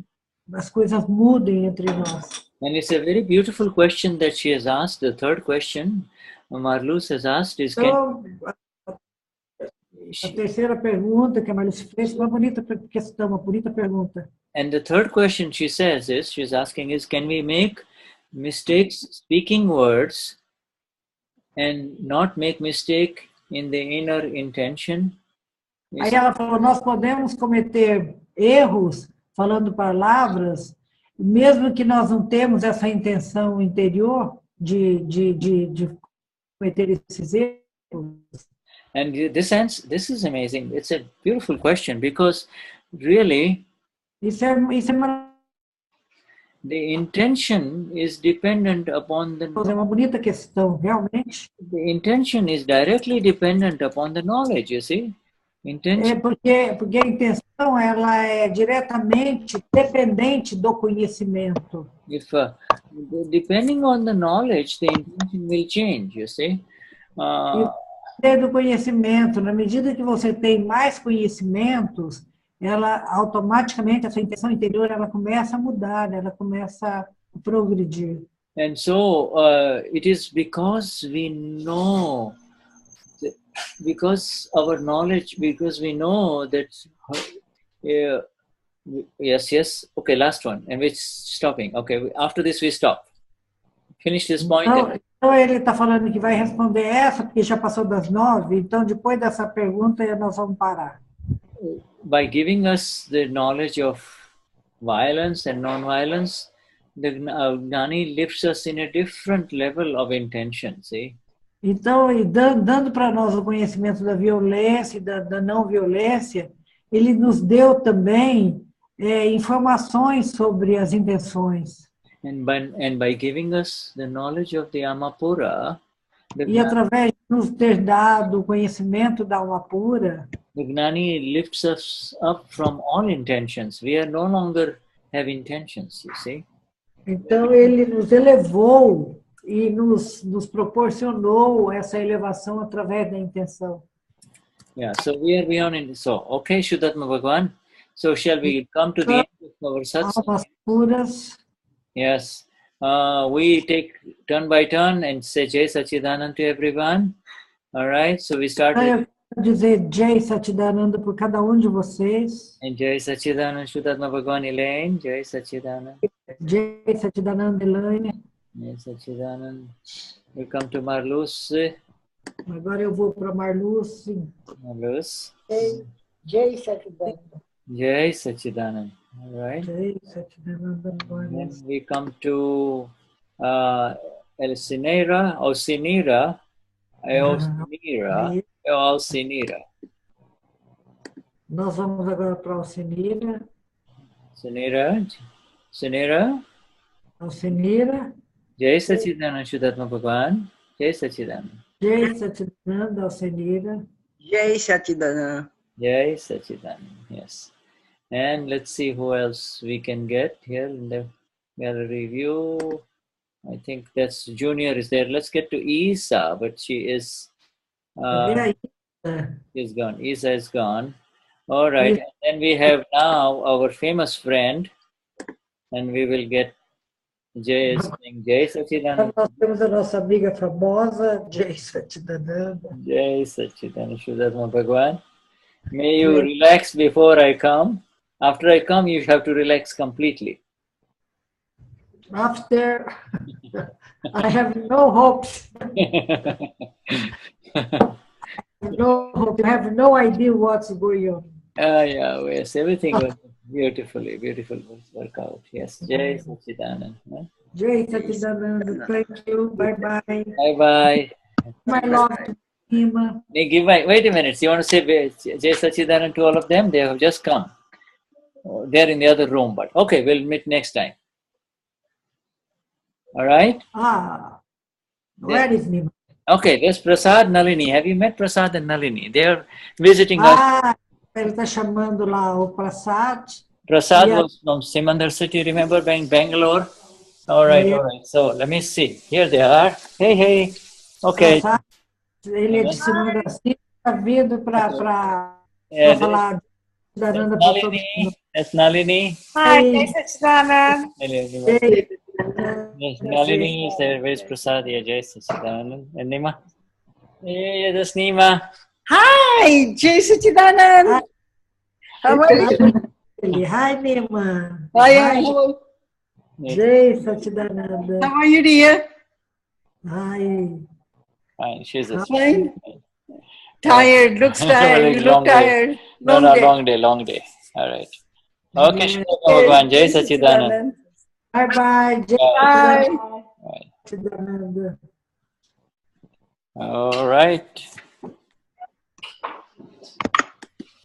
as coisas mudem entre nós. And it's a very beautiful question that she has asked. The third question Marluce has asked is, então, a terceira pergunta que a Marluce fez, uma bonita questão, uma bonita pergunta. And the third question she says is, she's asking is, can we make mistakes speaking words and not make mistake in the inner intention? Aí ela falou, nós podemos cometer erros falando palavras, mesmo que nós não temos essa intenção interior de cometer esses erros. And this is amazing. It's a beautiful question because really isso é the intention is dependent upon the. É uma bonita questão, realmente. The intention is directly dependent upon the knowledge, you see. Intention. Porque a intenção ela é diretamente dependente do conhecimento. If depending on the knowledge, the intention will change. You see. Do conhecimento, na medida que você tem mais conhecimentos, ela automaticamente, essa intenção interior, ela começa a mudar, ela começa a progredir. And so it is because we know, because our knowledge, because we know that. Yes. Okay, last one, and we're stopping. Okay, after this we stop. Finish this point. Então ele está falando que vai responder essa, porque já passou das 9, então depois dessa pergunta nós vamos parar. By giving us the knowledge of violence and non-violence, the Gnani lifts us in a different level of intention, see? Então, e dando para nós o conhecimento da violência e da não violência, ele nos deu também informações sobre as intenções. And by giving us the knowledge of the Amapura, e através de nos ter dado o conhecimento da alma pura, the Gnani lifts us up from all intentions. We are no longer have intentions, you see. Então ele nos elevou e nos proporcionou essa elevação através da intenção. Yeah, so we are beyond. So, okay, Shuddhatma Bhagavan. So shall we come to the end of our Satsang? Almas puras. Yes. We take turn by turn and say Jai Sachidananda to everyone. All right. So we start with. Eu quero dizer Jai Sachidananda por cada de vocês. And Jai Sachidananda Shuddhatma Bhagavan Elaine. Jai Sachidananda. Jai Sachidananda Elaine. Jai Sachidananda. We come to Marluce. Agora eu vou para Marluce. Marluce. Jai Sachidananda. Jai Sachidananda. All right. Jai Sachidananda. Then we come to Elsinera or Sinira. Elsinera. Nós vamos agora para Alcinira. Sinira. Alcinira. Jai Sachidananda Shuddhatma Bhagavan. Jai Sachidananda. Jai Sachidananda, Alcinira. Jai Sachidananda. Jai Sachidananda. Yes. And let's see who else we can get here in the gallery view. I think that's Junior is there. Let's get to Isa, but she is is gone. Isa is gone. All right. And then we have now our famous friend, and we will get Jai Sachidananda. Nós temos a nossa amiga famosa, Jai Sachidananda. Jai Sachidananda Shuddhatma Bhagavan. May you relax before I come. After I come, you have to relax completely. After, I have no hopes. No hope. You have no idea what's going on. Yeah, yes, everything was beautiful work out. Yes, Jai Sachidananda. Jai Sachidananda, thank you. Bye-bye. Bye-bye. My love to Nima. Wait a minute. You want to say Jai Sachidananda to all of them? They have just come. They're in the other room, but okay, we'll meet next time. All right? Where is Nima? Okay, there's Prasad, Nalini. Have you met Prasad and Nalini? They're visiting us. Ele está chamando lá o Prasad. Prasad was from Simandar City, remember, in Bangalore? All right. So, let me see. Here they are. Hey. Okay. Prasad, ele é de Simandar City, está vindo para falar de Sachidananda. That's Nalini. Hi, Jai Sachidananda. Yes, Nalini is there. Where's Prasad? Yeah, Jai Sachidananda. And Nima? Yeah, that's Nima. Hi, Jai Sachidananda. How are you? Hi, Nima. Hi. Jai Sachidananda. How are you, dear? Hi. Fine, she's a fine. Tired, looks tired. You look tired. Long day. All right. Okay, Shri Jai Sachidananda. Bye-bye. Bye. Sachidananda. All right.